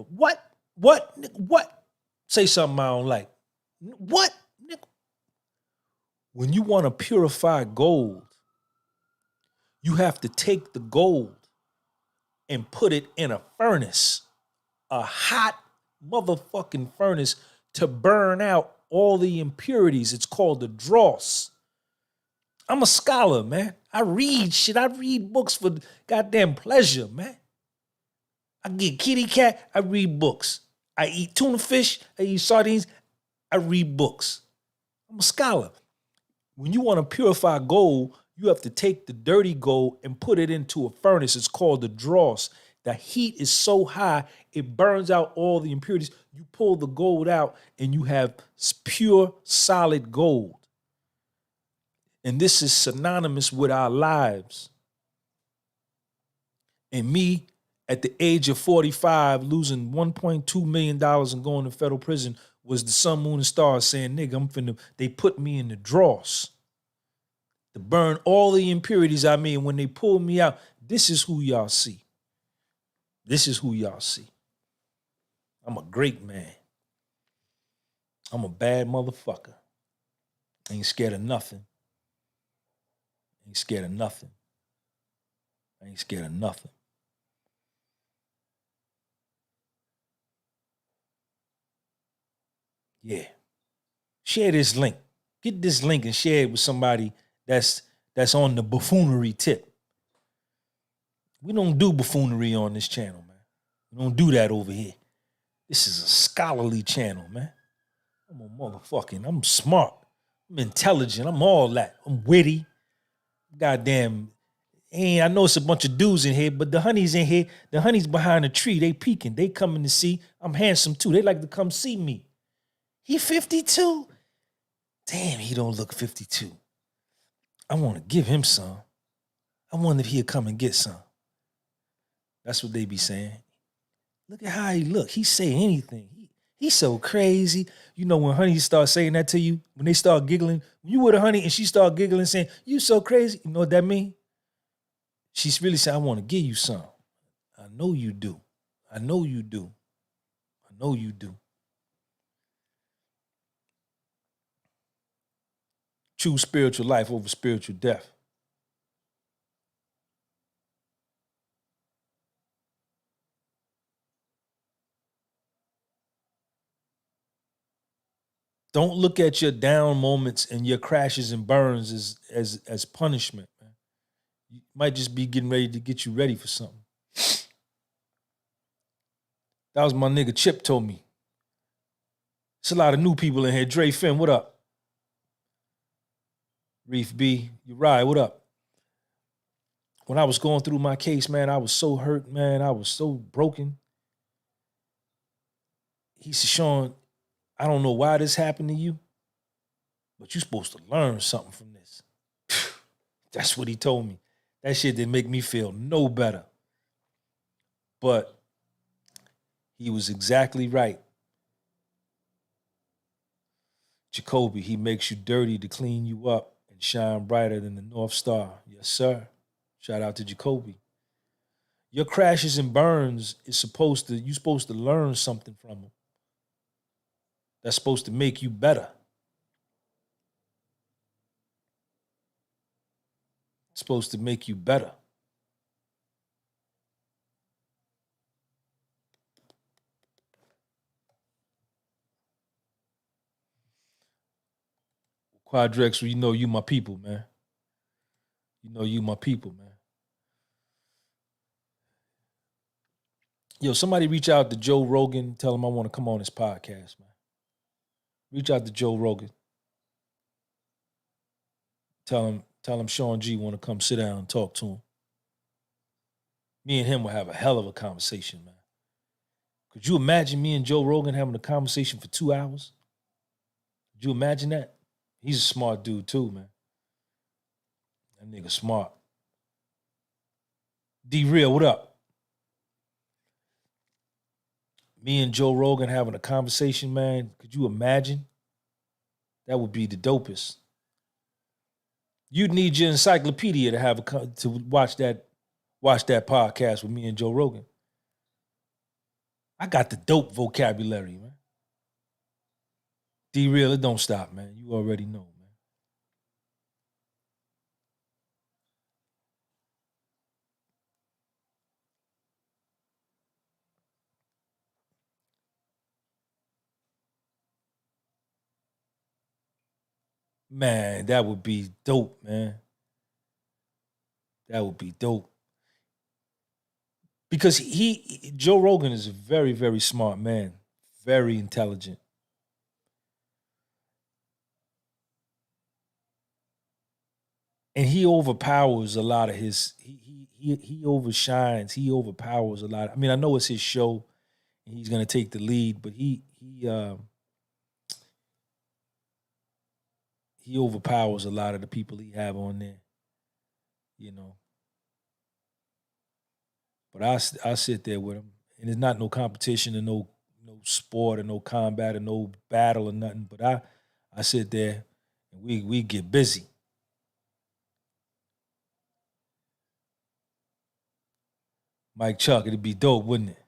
What? What? Say something I don't like. What? Nigga? When you want to purify gold, you have to take the gold and put it in a furnace, a hot motherfucking furnace to burn out all the impurities. It's called the dross. I'm a scholar, man. I read shit. I read books for goddamn pleasure, man. I get kitty cat. I read books. I eat tuna fish. I eat sardines. I read books. I'm a scholar. When you want to purify gold, you have to take the dirty gold and put it into a furnace. It's called the dross. The heat is so high, it burns out all the impurities. You pull the gold out and you have pure, solid gold. And this is synonymous with our lives. And me, at the age of 45, losing $1.2 million and going to federal prison was the sun, moon, and stars saying, nigga, they put me in the dross to burn all the impurities I made. When they pulled me out, this is who y'all see. This is who y'all see. I'm a great man. I'm a bad motherfucker. I ain't scared of nothing. I ain't scared of nothing. I ain't scared of nothing. Yeah. Share this link. Get this link and share it with somebody that's on the buffoonery tip. We don't do buffoonery on this channel, man. We don't do that over here. This is a scholarly channel, man. I'm smart. I'm intelligent. I'm all that. I'm witty. Goddamn. Hey, I know it's a bunch of dudes in here, but the honeys in here, the honeys behind the tree, they peeking. They coming to see. I'm handsome too. They like to come see me. He 52? Damn, he don't look 52. I want to give him some. I wonder if he'll come and get some. That's what they be saying. Look at how he look. He say anything. He's so crazy. You know, when honeys start saying that to you, when they start giggling, when you with a honey and she start giggling saying, you so crazy, you know what that mean? She's really saying, I want to give you some. I know you do. I know you do. I know you do. Choose spiritual life over spiritual death. Don't look at your down moments and your crashes and burns as punishment, man. You might just be getting ready to get you ready for something. That was my nigga Chip told me. It's a lot of new people in here. Dre Finn, what up? Reef B, Uriah, what up? When I was going through my case, man, I was so hurt, man. I was so broken. He said, Sean, I don't know why this happened to you, but you're supposed to learn something from this. That's what he told me. That shit didn't make me feel no better. But he was exactly right. Jacoby, he makes you dirty to clean you up and shine brighter than the North Star. Yes, sir. Shout out to Jacoby. Your crashes and burns you're supposed to learn something from them. That's supposed to make you better. It's supposed to make you better. Quadrex, you know you my people, man. You know you my people, man. Yo, somebody reach out to Joe Rogan, tell him I want to come on his podcast, man. Reach out to Joe Rogan. Tell him Sean G want to come sit down and talk to him. Me and him will have a hell of a conversation, man. Could you imagine me and Joe Rogan having a conversation for 2 hours? Could you imagine that? He's a smart dude too, man. That nigga smart. D-Real, what up? Me and Joe Rogan having a conversation, man. Could you imagine? That would be the dopest. You'd need your encyclopedia to watch that podcast with me and Joe Rogan. I got the dope vocabulary, man. D-Real, it don't stop, man. You already know, man. Man, that would be dope, man. That would be dope. Because Joe Rogan is a very, very smart man. Very intelligent. And he overpowers a lot of his, he overshines, he overpowers a lot. I mean, I know it's his show and he's gonna take the lead, but he overpowers a lot of the people he have on there, you know. But I sit there with him, and it's not no competition and no sport or no combat or no battle or nothing. But I sit there and we get busy. Mike Chuck, it'd be dope, wouldn't it?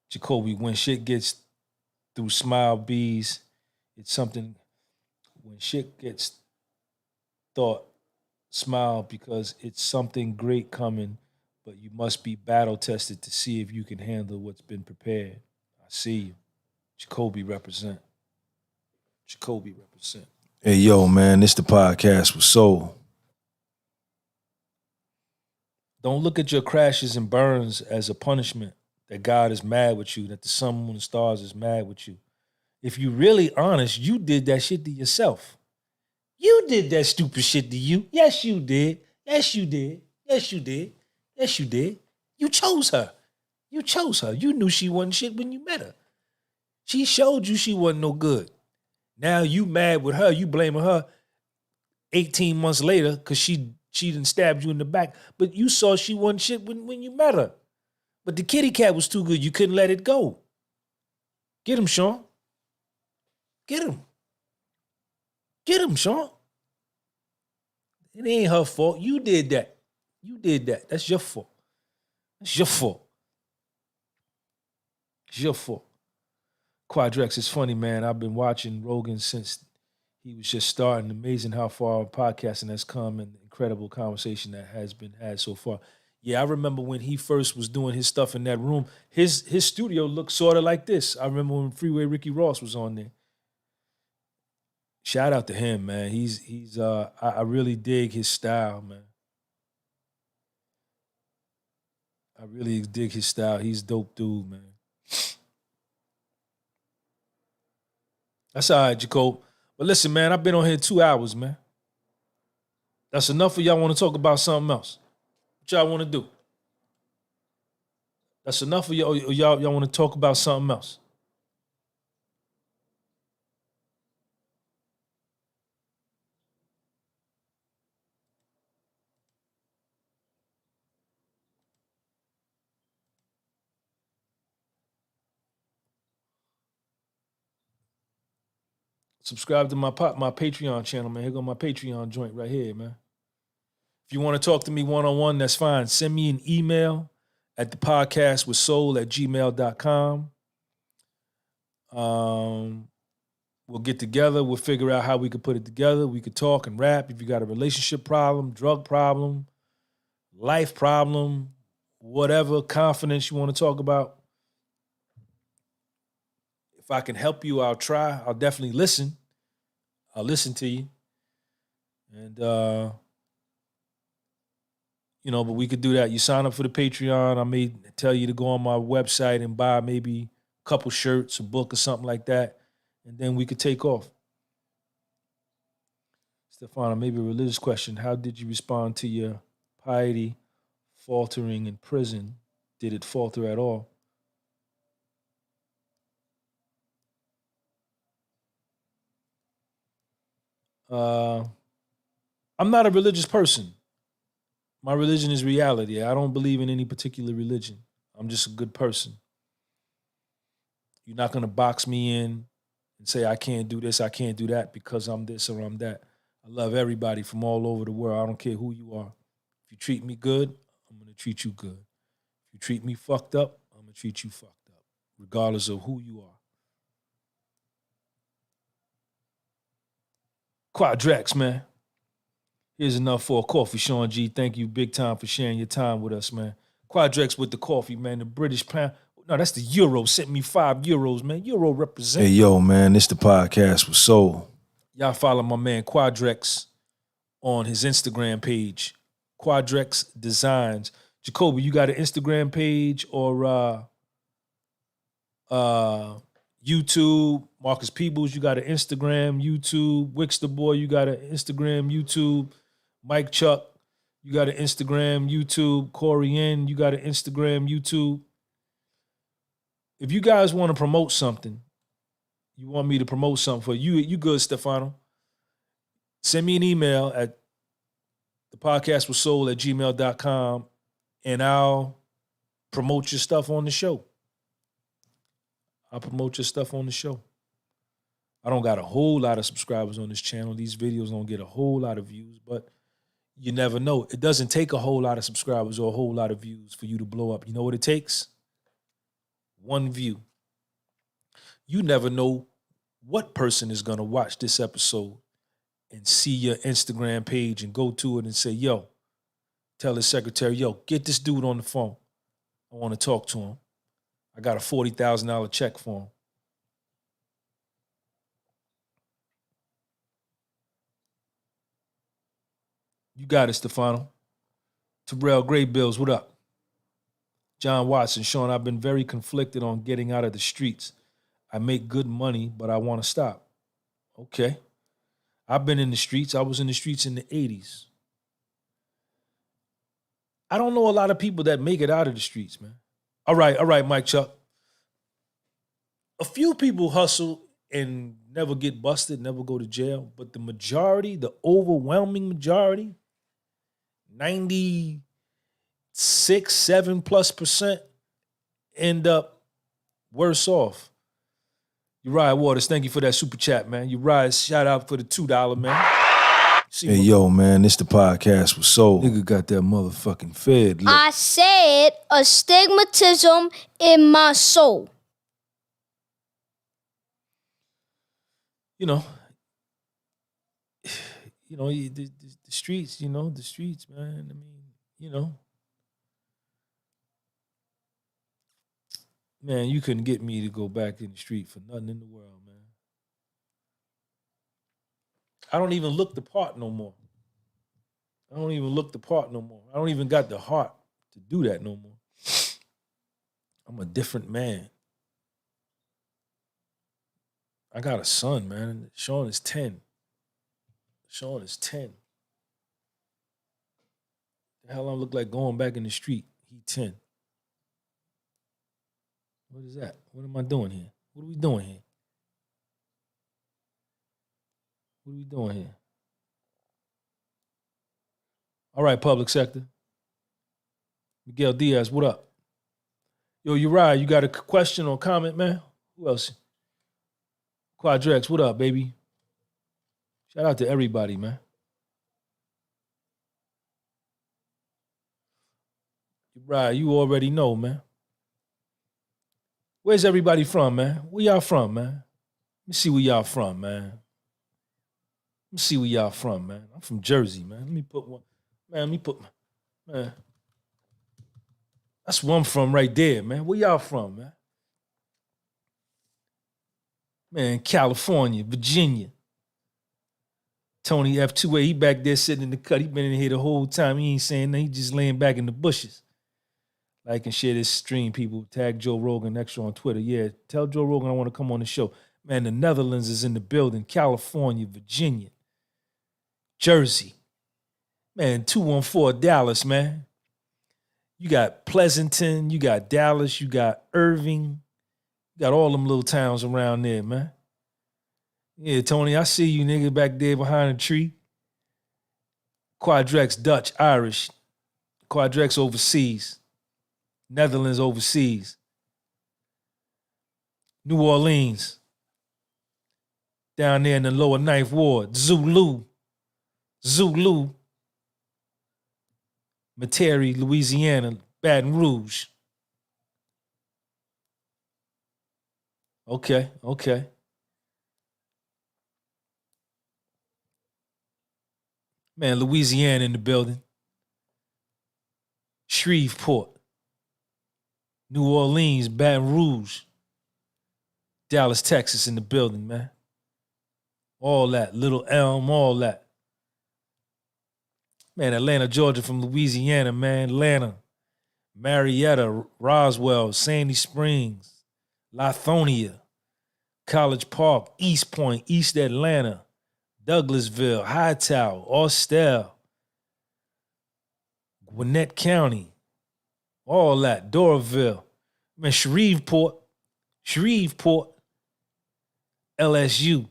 Jacoby, when shit gets through Smile Bees, it's something. When shit gets thought, smile because it's something great coming, but you must be battle tested to see if you can handle what's been prepared. I see you. Jacoby represent. Jacoby represent. Hey, yo, man, this the podcast with Soul. Don't look at your crashes and burns as a punishment, that God is mad with you, that the sun, moon, and stars is mad with you. If you're really honest, you did that shit to yourself. You did that stupid shit to you. Yes, you did. Yes, you did. Yes, you did. Yes, you did. You chose her. You chose her. You knew she wasn't shit when you met her. She showed you she wasn't no good. Now you mad with her. You blaming her 18 months later because she done stabbed you in the back. But you saw she wasn't shit when you met her. But the kitty cat was too good. You couldn't let it go. Get him, Sean. Get him. Get him, Sean. It ain't her fault. You did that. You did that. That's your fault. That's your fault. It's your fault. Quadrex, it's funny, man. I've been watching Rogan since he was just starting. Amazing how far podcasting has come and the incredible conversation that has been had so far. Yeah, I remember when he first was doing his stuff in that room, his studio looked sort of like this. I remember when Freeway Ricky Ross was on there. Shout out to him, man. I really dig his style, man. I really dig his style. He's a dope dude, man. That's all right, Jacob. But listen, man, I've been on here 2 hours, man. That's enough for y'all want to talk about something else. What y'all want to do? That's enough for y'all want to talk about something else. Subscribe to my Patreon channel, man. Here go my Patreon joint right here, man. If you want to talk to me one-on-one, that's fine. Send me an email at thepodcastwithsoul@gmail.com. We'll get together. We'll figure out how we could put it together. We could talk and rap. If you got a relationship problem, drug problem, life problem, whatever confidence you want to talk about, if I can help you, I'll try. I'll definitely listen. I'll listen to you. And, but we could do that. You sign up for the Patreon. I may tell you to go on my website and buy maybe a couple shirts, a book or something like that. And then we could take off. Stefano, maybe a religious question. How did you respond to your piety faltering in prison? Did it falter at all? I'm not a religious person. My religion is reality. I don't believe in any particular religion. I'm just a good person. You're not going to box me in and say I can't do this, I can't do that because I'm this or I'm that. I love everybody from all over the world. I don't care who you are. If you treat me good, I'm going to treat you good. If you treat me fucked up, I'm going to treat you fucked up, regardless of who you are. Quadrex, man. Here's enough for a coffee, Sean G. Thank you big time for sharing your time with us, man. Quadrex with the coffee, man. The British pound. No, that's the euro. Sent me €5, man. Euro represent. Hey, yo, man, this the podcast with Soul. Y'all follow my man Quadrex on his Instagram page, Quadrex Designs. Jacoby, you got an Instagram page or YouTube? Marcus Peebles, you got an Instagram, YouTube. Wixter Boy, you got an Instagram, YouTube. Mike Chuck, you got an Instagram, YouTube. Corey N, you got an Instagram, YouTube. If you guys want to promote something, you want me to promote something for you, you good, Stefano. Send me an email at thepodcastwithsoul@gmail.com and I'll promote your stuff on the show. I'll promote your stuff on the show. I don't got a whole lot of subscribers on this channel. These videos don't get a whole lot of views, but you never know. It doesn't take a whole lot of subscribers or a whole lot of views for you to blow up. You know what it takes? One view. You never know what person is going to watch this episode and see your Instagram page and go to it and say, yo, tell his secretary, yo, get this dude on the phone. I want to talk to him. I got a $40,000 check for him. You got it, Stefano. Terrell Gray Bills, what up? John Watson, Sean, I've been very conflicted on getting out of the streets. I make good money, but I want to stop. Okay. I've been in the streets. I was in the streets in the 80s. I don't know a lot of people that make it out of the streets, man. All right, Mike Chuck. A few people hustle and never get busted, never go to jail, but the majority, the overwhelming majority, 96, 7+% end up worse off. Uriah Waters, thank you for that super chat, man. Uriah, shout out for the $2, man. Hey, yo, man, this the podcast with Soul. Nigga got that motherfucking fed lip. I said astigmatism in my soul. You know, the streets, the streets, man. I mean, man, you couldn't get me to go back in the street for nothing in the world, man. I don't even look the part no more. I don't even got the heart to do that no more. I'm a different man. I got a son, man. Sean is 10. The hell I look like going back in the street? He 10. What is that? What am I doing here? What are we doing here? All right, public sector. Miguel Diaz, what up? Yo, Uriah, you got a question or comment, man? Who else? Quadrex, what up, baby? Shout out to everybody, man. Uriah, you already know, man. Where's everybody from, man? Where y'all from, man? Let me see where y'all from, man. I'm from Jersey, man. Let me put one. Man, man. That's where I'm from right there, man. Where y'all from, man? Man, California, Virginia. Tony F2A, he back there sitting in the cut. He been in here the whole time. He ain't saying nothing. He just laying back in the bushes. Like and share this stream, people. Tag Joe Rogan extra on Twitter. Yeah, tell Joe Rogan I want to come on the show. Man, the Netherlands is in the building. California, Virginia, Jersey. Man, 214 Dallas, man. You got Pleasanton, you got Dallas, you got Irving. You got all them little towns around there, man. Yeah, Tony, I see you nigga back there behind the tree. Quadrex, Dutch, Irish. Quadrex overseas. Netherlands overseas. New Orleans. Down there in the lower 9th Ward. Zulu. Metairie, Louisiana. Baton Rouge. Okay. Man, Louisiana in the building. Shreveport. New Orleans, Baton Rouge. Dallas, Texas in the building, man. All that. Little Elm, all that. Man, Atlanta, Georgia from Louisiana, man. Atlanta. Marietta, Roswell, Sandy Springs, Lithonia, College Park, East Point, East Atlanta, Douglasville, Hightower, Austell, Gwinnett County, all that, Doraville, man, Shreveport, LSU,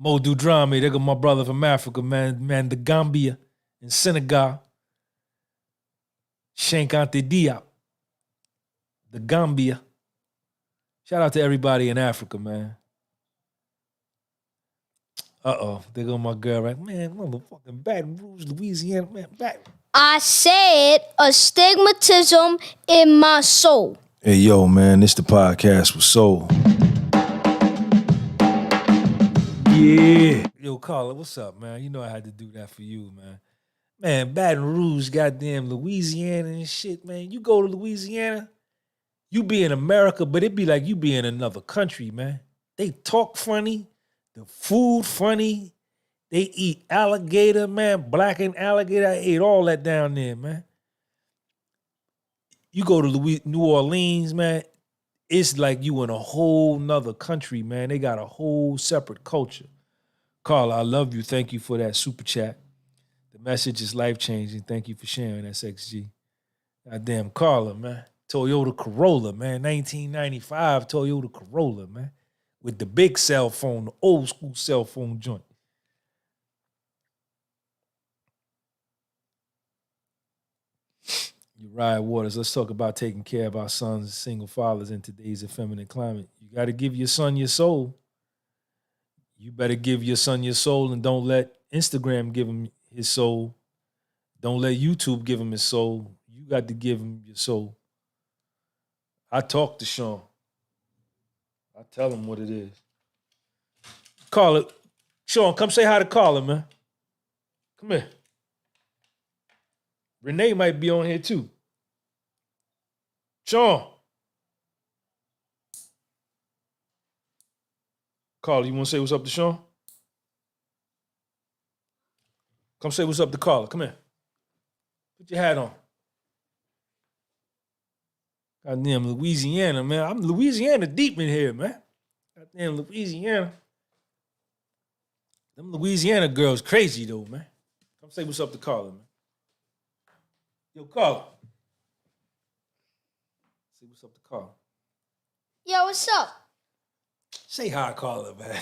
Modu Drame, there go my brother from Africa, man, the Gambia in Senegal, Shank Ante Diop, the Gambia. Shout out to everybody in Africa, man. There go my girl, right? Man, motherfucking Baton Rouge, Louisiana, man, back. I said astigmatism in my soul. Hey, yo, man, this the podcast with Soul. Yeah. Yo, Carla, what's up, man? You know I had to do that for you, man. Man, Baton Rouge, goddamn Louisiana and shit, man. You go to Louisiana, you be in America, but it be like you be in another country, man. They talk funny, the food funny. They eat alligator, man, blackened alligator. I ate all that down there, man. You go to New Orleans, man. it's like you in a whole nother country, man. They got a whole separate culture. Carla, I love you. Thank you for that super chat. The message is life-changing. Thank you for sharing that, SXG. Goddamn Carla, man. Toyota Corolla, man. 1995 Toyota Corolla, man. With the big cell phone, the old school cell phone joint. Uriah Waters, let's talk about taking care of our sons, single fathers in today's effeminate climate. You got to give your son your soul. You better give your son your soul and don't let Instagram give him his soul. Don't let YouTube give him his soul. You got to give him your soul. I talk to Sean. I tell him what it is. Call it. Sean, come say hi to Carla, man. Come here. Renee might be on here too. Sean. Carla, you want to say what's up to Sean? Come say what's up to Carla. Come here. Put your hat on. Goddamn Louisiana, man. I'm Louisiana deep in here, man. Goddamn Louisiana. Them Louisiana girls crazy though, man. Come say what's up to Carla, man. Yo, Carla. Say what's up to Carla. Yo, what's up? Say hi, Carla, man.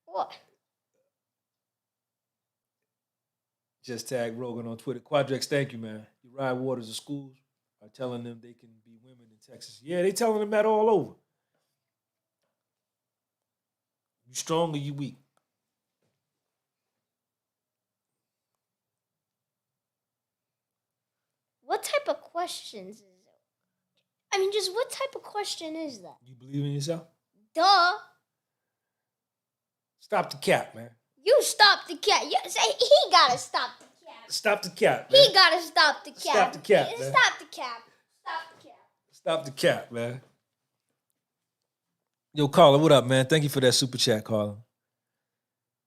What? Just tag Rogan on Twitter. Quadrex, thank you, man. Uriah Waters of schools are telling them they can be women in Texas. Yeah, they telling them that all over. You strong or you weak? What type of questions is it? I mean, just what type of question is that? You believe in yourself? Duh. Stop the cap, man. You stop the cat. You say he gotta stop the cat. Stop the cap, man. He gotta stop the cat. Stop the cap, man. Stop the cap. Stop the cap. Stop the cap, man. Yo, Carla, what up, man? Thank you for that super chat, Carla.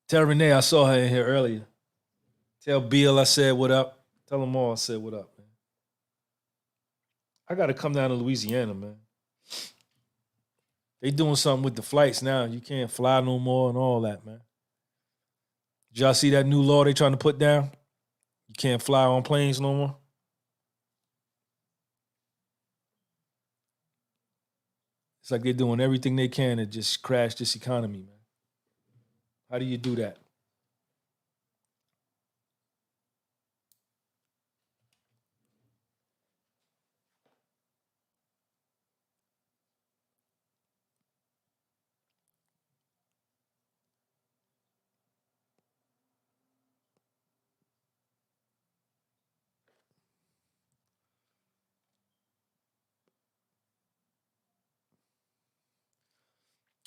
Tell Renee I saw her in here earlier. Tell Bill I said what up. Tell them all I said what up, man. I got to come down to Louisiana, man. They doing something with the flights now. You can't fly no more and all that, man. Did y'all see that new law they trying to put down? You can't fly on planes no more. It's like they're doing everything they can to just crash this economy, man. How do you do that?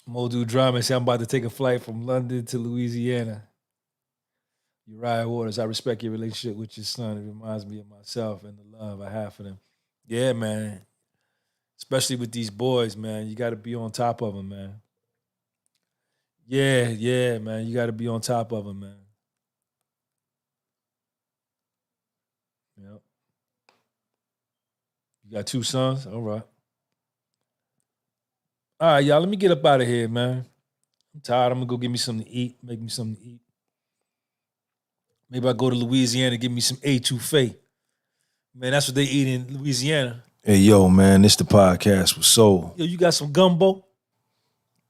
Modu Drama say I'm about to take a flight from London to Louisiana. Uriah Waters, I respect your relationship with your son. It reminds me of myself and the love I have for them. Yeah, man. Especially with these boys, man. You got to be on top of them, man. Yeah, man. You got to be on top of them, man. Yep. You got 2 sons? All right. All right, y'all, let me get up out of here, man. I'm tired. I'm going to go get me something to eat, make me something to eat. Maybe I go to Louisiana, give me some etouffee. Man, that's what they eat in Louisiana. Hey, yo, man, this the podcast with Soul. Yo, you got some gumbo?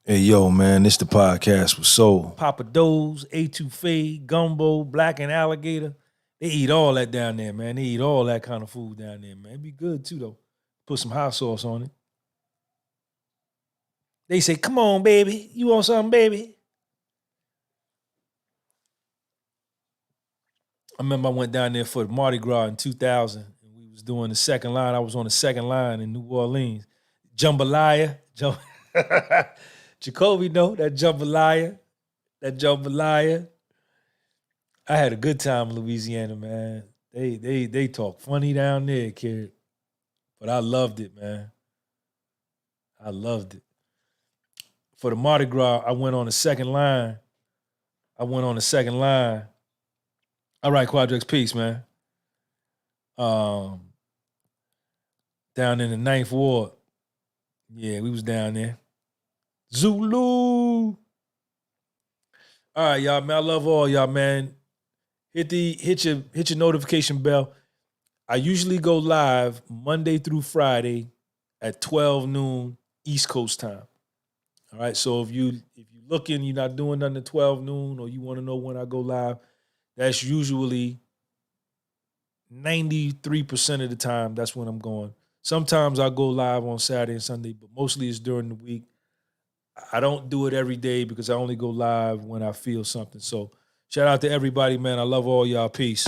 Hey, yo, man, this the podcast with Soul. Papa Do's, etouffee, gumbo, black and alligator. They eat all that down there, man. They eat all that kind of food down there, man. It'd be good, too, though. Put some hot sauce on it. They say, come on, baby. You want something, baby? I remember I went down there for the Mardi Gras in 2000. And we was doing the second line. I was on the second line in New Orleans. Jambalaya. Jacoby know that jambalaya. That jambalaya. I had a good time in Louisiana, man. They talk funny down there, kid. But I loved it, man. I loved it. For the Mardi Gras, I went on the second line I went on the second line. All right, Quadrex, peace, man. Down in the 9th Ward. Yeah, we was down there. Zulu. All right, y'all, man. I love all y'all, man. Hit your notification bell. I usually go live Monday through Friday at 12 noon East Coast time. All right, so if you're looking, you're not doing nothing at 12 noon, or you want to know when I go live, that's usually 93% of the time. That's when I'm going. Sometimes I go live on Saturday and Sunday, but mostly it's during the week. I don't do it every day because I only go live when I feel something. So shout out to everybody, man. I love all y'all. Peace.